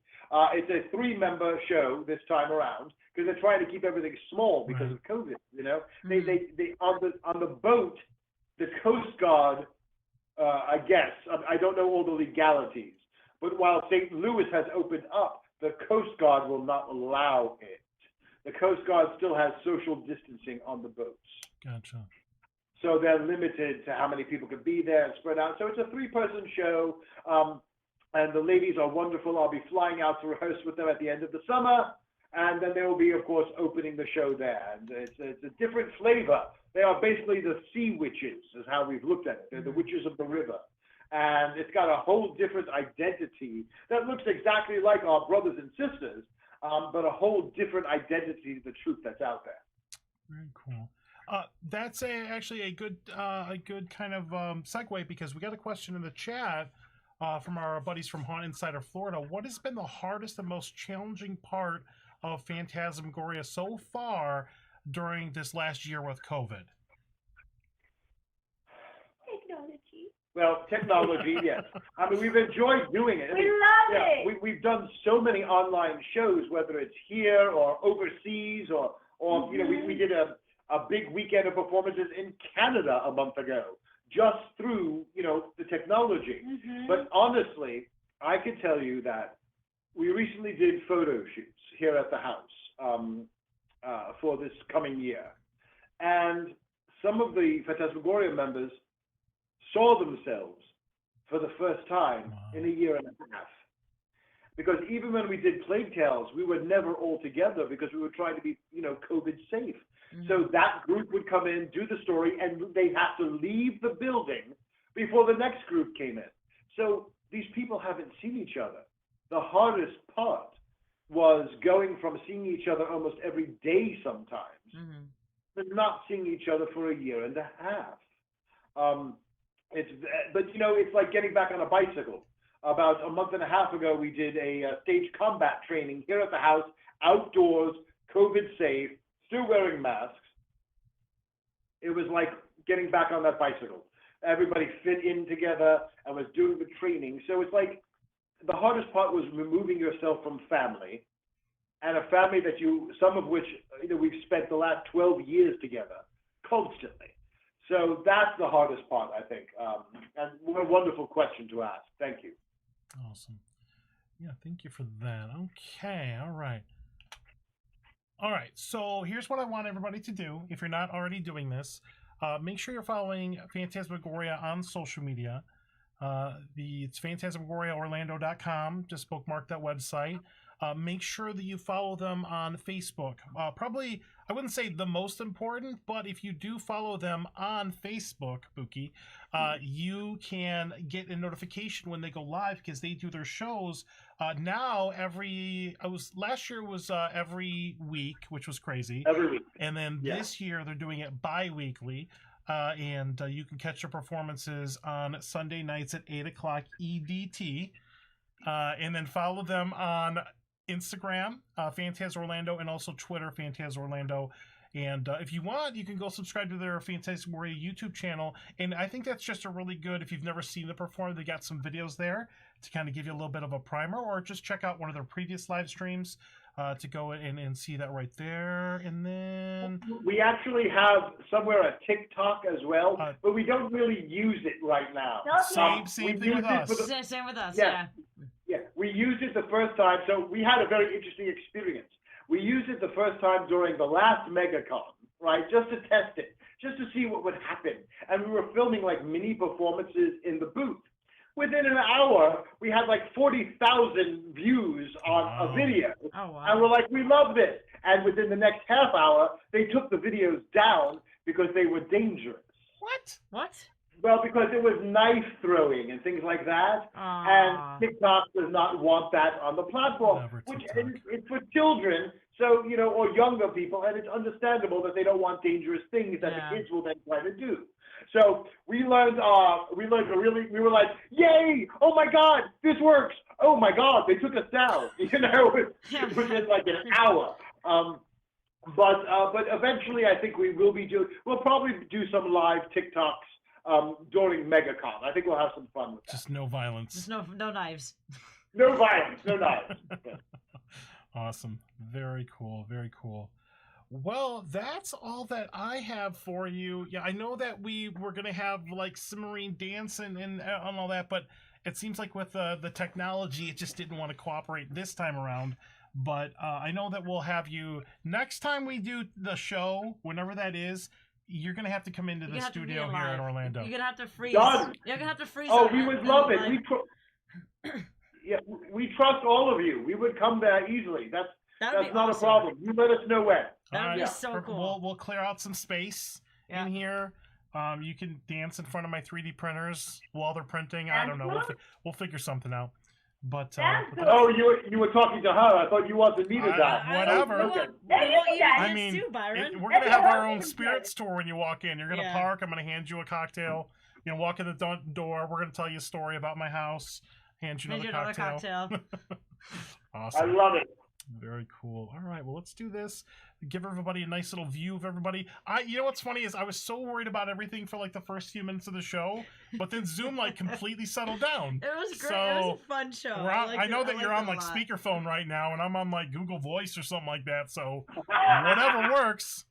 It's a 3-member show this time around because they're trying to keep everything small because of COVID. They on the boat, the Coast Guard. I guess I don't know all the legalities, but while St. Louis has opened up, the Coast Guard will not allow it. The Coast Guard still has social distancing on the boats. Gotcha. So they're limited to how many people can be there and spread out. So it's a 3-person show, and the ladies are wonderful. I'll be flying out to rehearse with them at the end of the summer, and then they will be, of course, opening the show there. And it's a different flavor. They are basically the sea witches, is how we've looked at it. They're the witches of the river. And it's got a whole different identity that looks exactly like our brothers and sisters, but a whole different identity to the troupe that's out there. Very cool. That's actually a good kind of segue because we got a question in the chat from our buddies from Haunt Insider Florida. What has been the hardest and most challenging part of Phantasmagoria so far during this last year with COVID? Technology. Well, technology, yes. I mean, we've enjoyed doing it. We love it. We've done so many online shows, whether it's here or overseas or we did a a big weekend of performances in Canada a month ago, just through, the technology. Mm-hmm. But honestly, I can tell you that we recently did photo shoots here at the house for this coming year. And some of the Phantasmagoria members saw themselves for the first time in a year and a half. Because even when we did Plague Tales, we were never all together because we were trying to be, COVID safe. Mm-hmm. So that group would come in, do the story, and they'd have to leave the building before the next group came in. So these people haven't seen each other. The hardest part was going from seeing each other almost every day sometimes, Mm-hmm. but not seeing each other for a year and a half. It's like getting back on a bicycle. About a month and a half ago, we did a stage combat training here at the house, outdoors, COVID safe, still wearing masks. It was like getting back on that bicycle. Everybody fit in together and was doing the training. So it's like the hardest part was removing yourself from family, and a family that some of which we've spent the last 12 years together constantly. So that's the hardest part, I think. And what a wonderful question to ask. Thank you. Awesome. Yeah, thank you for that. Okay, all right. All right, so here's what I want everybody to do. If you're not already doing this, make sure you're following Phantasmagoria on social media. It's phantasmagoriaorlando.com. Just bookmark that website. Make sure that you follow them on Facebook. Probably, I wouldn't say the most important, but if you do follow them on Facebook, Buki, you can get a notification when they go live because they do their shows now last year was every week, which was crazy. Every week. And then this year they're doing it bi-weekly. And you can catch their performances on Sunday nights at 8 o'clock EDT. And then follow them on Instagram, Phantaz Orlando, and also Twitter, Phantaz Orlando. And if you want, you can go subscribe to their Phantasmagoria YouTube channel. And I think that's just a really good, if you've never seen them perform, they got some videos there to kind of give you a little bit of a primer, or just check out one of their previous live streams to go in and see that right there. And then we actually have somewhere a TikTok as well, but we don't really use it right now. Same thing with us. Same with us, Yeah, we used it the first time, so we had a very interesting experience. We used it the first time during the last MegaCon, right, just to test it, just to see what would happen. And we were filming like mini performances in the booth. Within an hour, we had like 40,000 views on a video. Oh, wow. And we're like, we love this. And within the next half hour, they took the videos down because they were dangerous. What? Well, because it was knife throwing and things like that. And TikTok does not want that on the platform, which it's for children, so, or younger people, and it's understandable that they don't want dangerous things that the kids will then try to do. So we learned we were like, yay! Oh my God, this works! Oh my God, they took us down, within like an hour. But eventually, I think we'll probably do some live TikToks during MegaCon. I think we'll have some fun with that. Just no violence. Just no knives. No violence, no knives. Yeah. Awesome. Very cool. Very cool. Well, that's all that I have for you. Yeah, I know that we were going to have like Cimorene dance and all that, but it seems like with the technology, it just didn't want to cooperate this time around. But I know that we'll have you next time we do the show, whenever that is. You're gonna have to come into the studio here in Orlando. You're gonna have to freeze. Done. You're gonna have to freeze. Oh, we would love it. We trust all of you. We would come there easily. That's not a problem. You let us know when. That would be so cool. We'll clear out some space in here. You can dance in front of my 3D printers while they're printing. I don't know. We'll figure something out. But you were talking to her. I thought you wanted me to die. Whatever. Okay. I mean, we're gonna have our own spirit store when you walk in. You're gonna park. I'm gonna hand you a cocktail. Walk in the door. We're gonna tell you a story about my house. Hand you another cocktail. Awesome. I love it. Very cool. All right, well, let's do this. Give everybody a nice little view of everybody. You know what's funny is I was so worried about everything for like the first few minutes of the show, but then Zoom like completely settled down. It was great. So, it was a fun show. I know that you're on like speakerphone right now, and I'm on like Google Voice or something like that. So whatever works,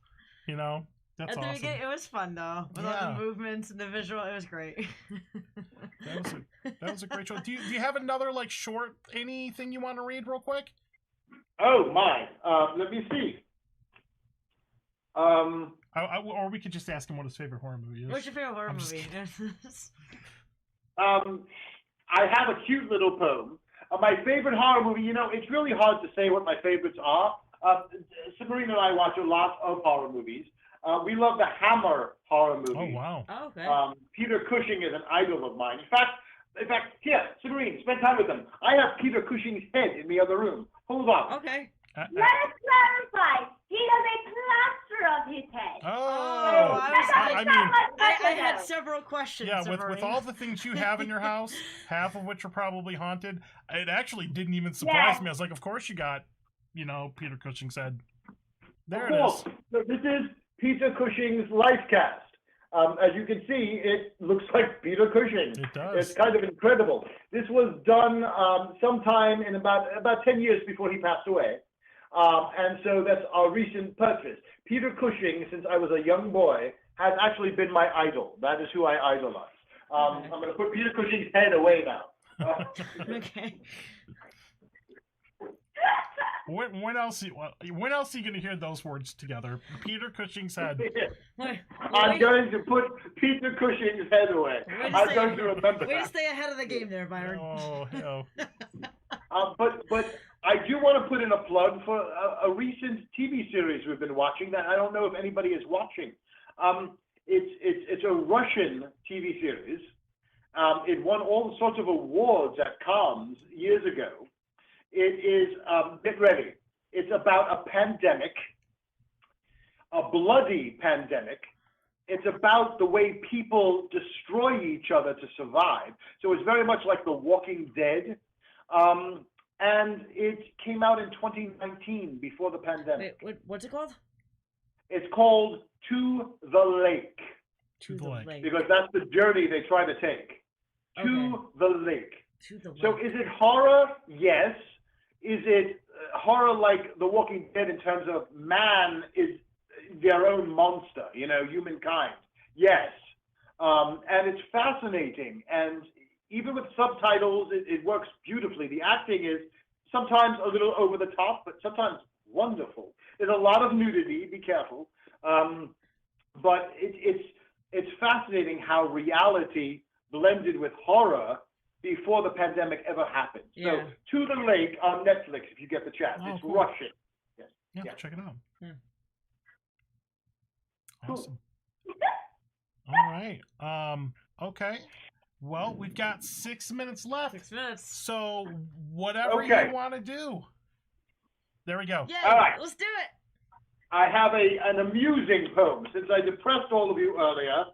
That's At the awesome. beginning, it was fun though, with all Yeah. the movements and the visual. It was great. That was a great show. Do you have another like short anything you want to read real quick? Oh my. Let me see. Or we could just ask him what his favorite horror movie is. What's your favorite horror I'm just movie? I have a cute little poem. My favorite horror movie, it's really hard to say what my favorites are. Cimorene and I watch a lot of horror movies. We love the Hammer horror movie. Oh wow. Oh, okay. Peter Cushing is an idol of mine. In fact, here, Cimorene, spend time with him. I have Peter Cushing's head in the other room. Hold on. Okay. Let us clarify. He has a plaster on his head. Oh, I mean, I had several questions. yeah, with Cimorene. all the things you have in your house, half of which are probably haunted, it actually didn't even surprise me. I was like, of course you got, Peter Cushing's head. There it is. So this is Peter Cushing's life cast. As you can see, it looks like Peter Cushing. It does. It's kind of incredible. This was done sometime in about 10 years before he passed away. And so that's our recent purchase. Peter Cushing, since I was a young boy, has actually been my idol. That is who I idolize. I'm going to put Peter Cushing's head away now. Okay. When else are you going to hear those words together? Peter Cushing's head. I'm going to put Peter Cushing's head away. I'm going to remember Way to that. stay ahead of the game there, Byron. Oh, hell. But I do want to put in a plug for a recent TV series we've been watching that I don't know if anybody is watching. It's a Russian TV series. It won all sorts of awards at Cannes years ago. It is, get ready, it's about a pandemic, a bloody pandemic. It's about the way people destroy each other to survive. So it's very much like The Walking Dead. And it came out in 2019 before the pandemic. Wait, what's it called? It's called To the Lake. To the lake. Because that's the journey they try to take. Okay. To the lake. To the lake. So is it horror? Yes. Is it horror like The Walking Dead in terms of man is their own monster, humankind? Yes. And it's fascinating. And even with subtitles, it works beautifully. The acting is sometimes a little over the top, but sometimes wonderful. There's a lot of nudity, be careful. But it's fascinating how reality blended with horror before the pandemic ever happened. Yeah. So, To the Lake on Netflix, if you get the chance. Oh, It's cool. Russian. Yes. Yeah, Yeah. check it out. Yeah. Awesome. All right. Okay. Well, we've got 6 minutes left. 6 minutes. So whatever Okay. you want to do. There we go. Yeah. All right. Let's do it. I have an amusing poem, since I depressed all of you earlier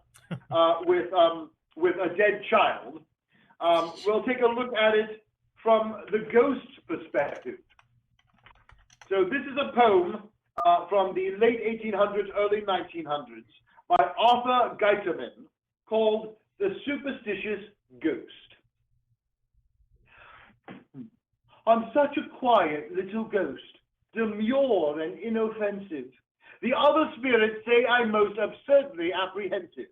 with a dead child. We'll take a look at it from the ghost perspective. So this is a poem from the late 1800s, early 1900s by Arthur Geiterman called The Superstitious Ghost. I'm such a quiet little ghost, demure and inoffensive. The other spirits say I'm most absurdly apprehensive.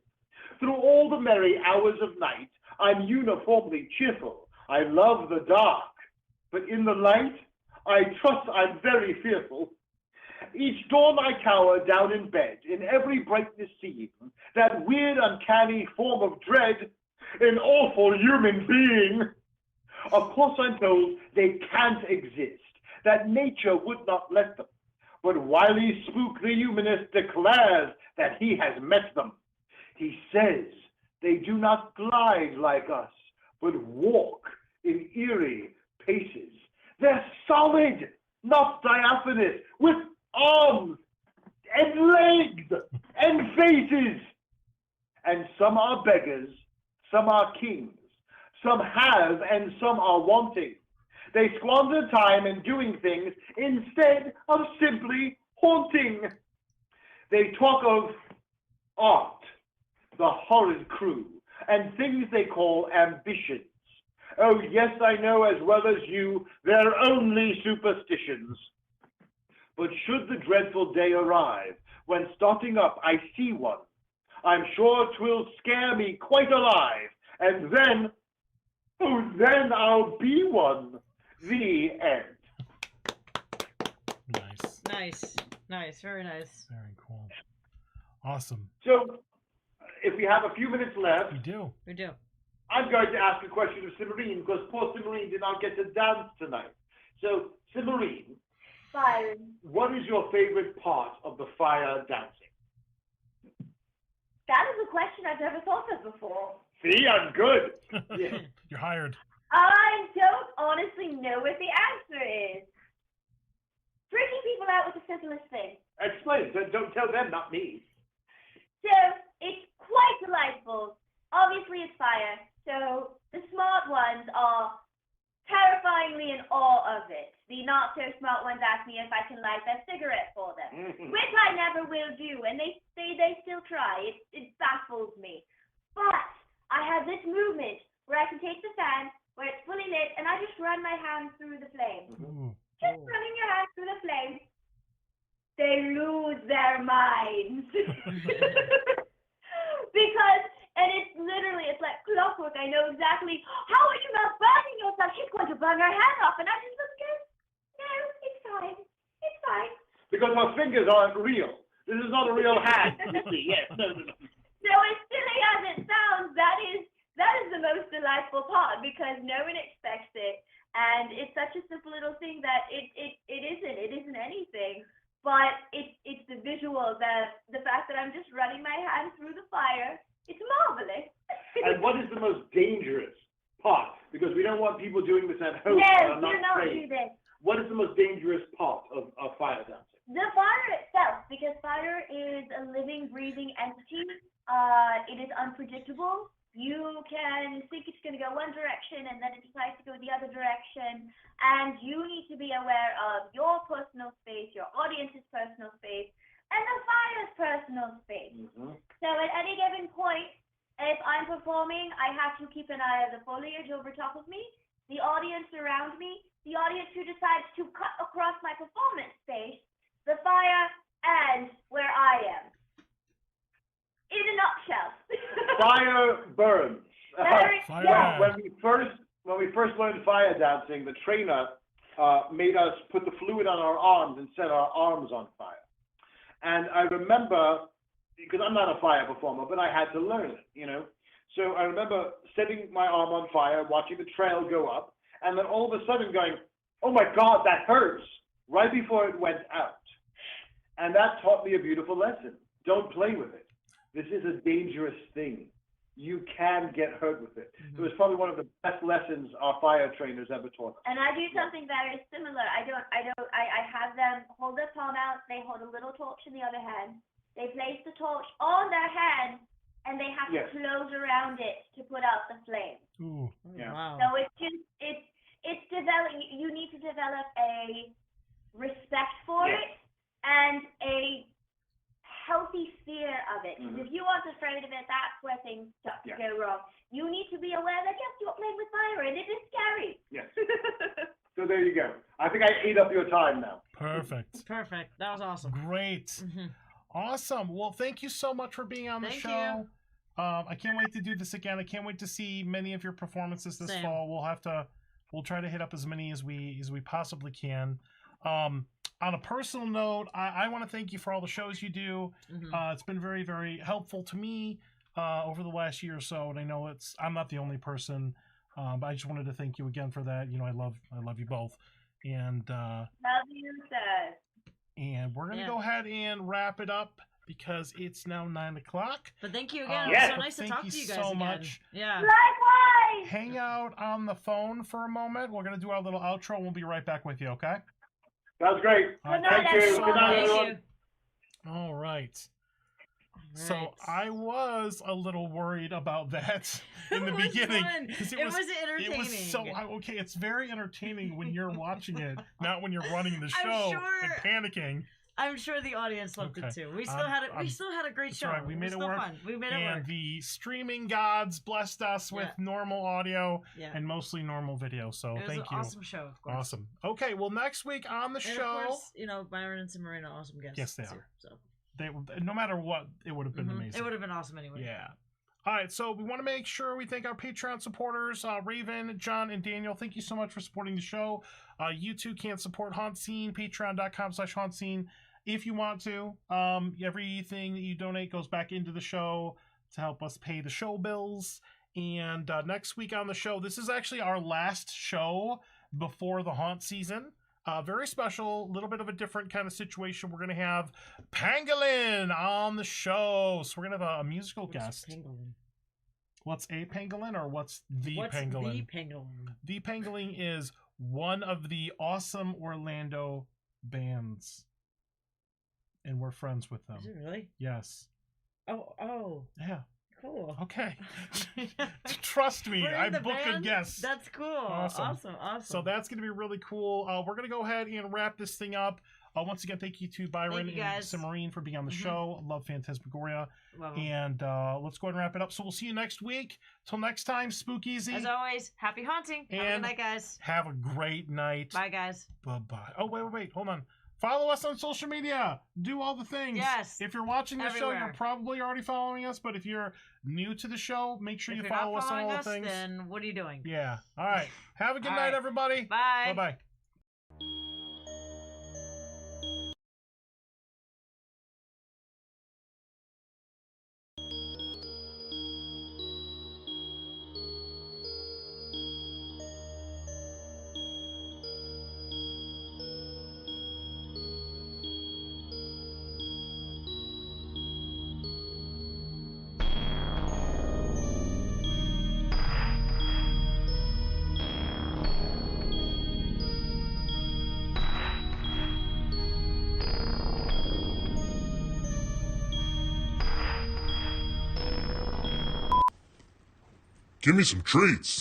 Through all the merry hours of night, I'm uniformly cheerful. I love the dark, but in the light, I trust I'm very fearful. Each dawn I cower down in bed, in every brightness seeing that weird, uncanny form of dread, an awful human being. Of course I'm told they can't exist, that nature would not let them. But wily spook the humanist declares that he has met them. He says they do not glide like us, but walk in eerie paces. They're solid, not diaphanous, with arms and legs and faces. And some are beggars, some are kings, some have and some are wanting. They squander time in doing things instead of simply haunting. They talk of art, the horrid crew, and things they call ambitions. Oh, yes, I know as well as you, they're only superstitions. But should the dreadful day arrive, when starting up I see one, I'm sure 'twill scare me quite alive, and then, oh, then I'll be one. The end. Nice, very nice. Very cool. Awesome. So, if we have a few minutes left, We do. I'm going to ask a question of Cimorene, because poor Cimorene did not get to dance tonight. So, Cimorene, Byron, what is your favorite part of the fire dancing? that is a question I've never thought of before. See, I'm good. Yeah. You're hired. I don't honestly know what the answer is. Freaking people out with the simplest thing. Explain. Don't tell them, not me. So, it's quite delightful. Obviously, it's fire, so the smart ones are terrifyingly in awe of it. The not-so-smart ones ask me if I can light their cigarette for them, which I never will do, and they still try. It baffles me. But I have this movement where I can take the fan, where it's fully lit, and I just run my hand through the flame. Ooh. Just running your hand through the flame. They lose their minds. Because, and it's literally, it's like clockwork. I know exactly, how are you not burning yourself? She's going to burn her hand off. And I just look good. No, it's fine. It's fine. Because her fingers aren't real. This is not a real hand. Yes. No. So as silly as it sounds, that is the most delightful part, because no one expects it. And it's such a simple little thing that it isn't anything. But it's the visual, the fact that I'm just running my hand through the fire. It's marvelous. And what is the most dangerous part? Because we don't want people doing this at home. No, not do not trained. do this. What is the most dangerous part of fire dancing? The fire itself, because fire is a living, breathing entity. It is unpredictable. You can think it's going to go one direction and then it decides to go the other direction. And you need to be aware of your personal space, your audience's personal space, and the fire's personal space. Mm-hmm. So at any given point, if I'm performing, I have to keep an eye on the foliage over top of me, the audience around me, the audience who decides to cut across my performance space, the fire, and where I am. In a nutshell. Fire burns. Fire Yeah. burns. When we first learned fire dancing, the trainer made us put the fluid on our arms and set our arms on fire. And I remember, because I'm not a fire performer, but I had to learn it, you know. So I remember setting my arm on fire, watching the trail go up, and then all of a sudden going, oh my God, that hurts, right before it went out. And that taught me a beautiful lesson. Don't play with it. This is a dangerous thing. You can get hurt with it. It was probably one of the best lessons our fire trainers ever taught us. And I do something very similar. I have them hold their palm out, they hold a little torch in the other hand, they place the torch on their hand, and they have Yes. to close around it to put out the flame. Ooh. Yeah. Wow. So it's developing, you need to develop a respect for Yes. it and a healthy fear of it. Mhm. If you aren't afraid of it, that's where things start to Yeah. go wrong. You need to be aware that yes, you're playing with fire and it is scary. Yes. So there you go. I think I ate up your time now. Perfect. Perfect. That was awesome. Great. Mhm. Awesome. Well, thank you so much for being on the Thank show. I can't wait to do this again. I can't wait to see many of your performances this Same. fall. We'll try to hit up as many as we possibly can. On a personal note, I want to thank you for all the shows you do. Mhm. It's been very, very helpful to me over the last year or so, and I know I'm not the only person. But I just wanted to thank you again for that. You know, I love you both, and Love you, sir. and we're gonna Yeah. go ahead and wrap it up because it's now 9 o'clock. But thank you again. Yes. It was so nice to Thank talk you to you guys so again. much. Yeah. Likewise. Hang out on the phone for a moment. We're gonna do our little outro. And we'll be right back with you. Okay? That was great. All right, Good night, Thank you. everyone. Good night, Thank everyone. you. All right. So Right. I was a little worried about that in the It was beginning fun. because It was entertaining. It was so okay. It's very entertaining when you're watching it, not when you're running the show I'm sure. and panicking. I'm sure the audience loved Okay. it too. We still had it. We still had a great That's show. right. We It made was it still work. fun. We made it And work. the streaming gods blessed us with Yeah. normal audio Yeah. and mostly normal video. So It was thank an you. awesome show, of course. Awesome. Okay, well, next week on the And show, of course, Byron and Cimorene are awesome guests. Yes, they too, are. So no matter what, it would have been amazing. it would have been awesome anyway. Yeah. All right, so we want to make sure we thank our Patreon supporters, Raven, John, and Daniel. Thank you so much for supporting the show. You too can support HauntScene, patreon.com/HauntScene if you want to. Everything that you donate goes back into the show to help us pay the show bills. And next week on the show, this is actually our last show before the haunt season. Very special, a little bit of a different kind of situation. We're going to have Pangolin on the show. So we're going to have a musical guest. Pangolin? What's a pangolin or what's the pangolin? The pangolin? The Pangolin is one of the awesome Orlando bands. And we're friends with them. Is it really? Yes. Oh, Yeah. cool. Okay. Trust me, We're in I the book a band? guest. That's cool. Awesome. Awesome. So that's going to be really cool. We're going to go ahead and wrap this thing up. Once again, thank you to Byron Thank you, and guys. Cimorene for being on the Mhm. show. Love Phantasmagoria. Love 'em. And let's go ahead and wrap it up. So we'll see you next week. Till next time, spook easy. As always, happy haunting. Have a And- good night, guys. Have a great night. Bye, guys. Bye-bye. Oh, wait. Hold on. Follow us on social media. Do all the things. Yes. If you're watching the show, you're Everywhere. probably already following us. But if you're new to the show, make sure If you you're follow not us on following all us, the things. then what are you doing? Yeah. All right. Have a good All night, right. everybody. Bye. Bye-bye. Give me some treats.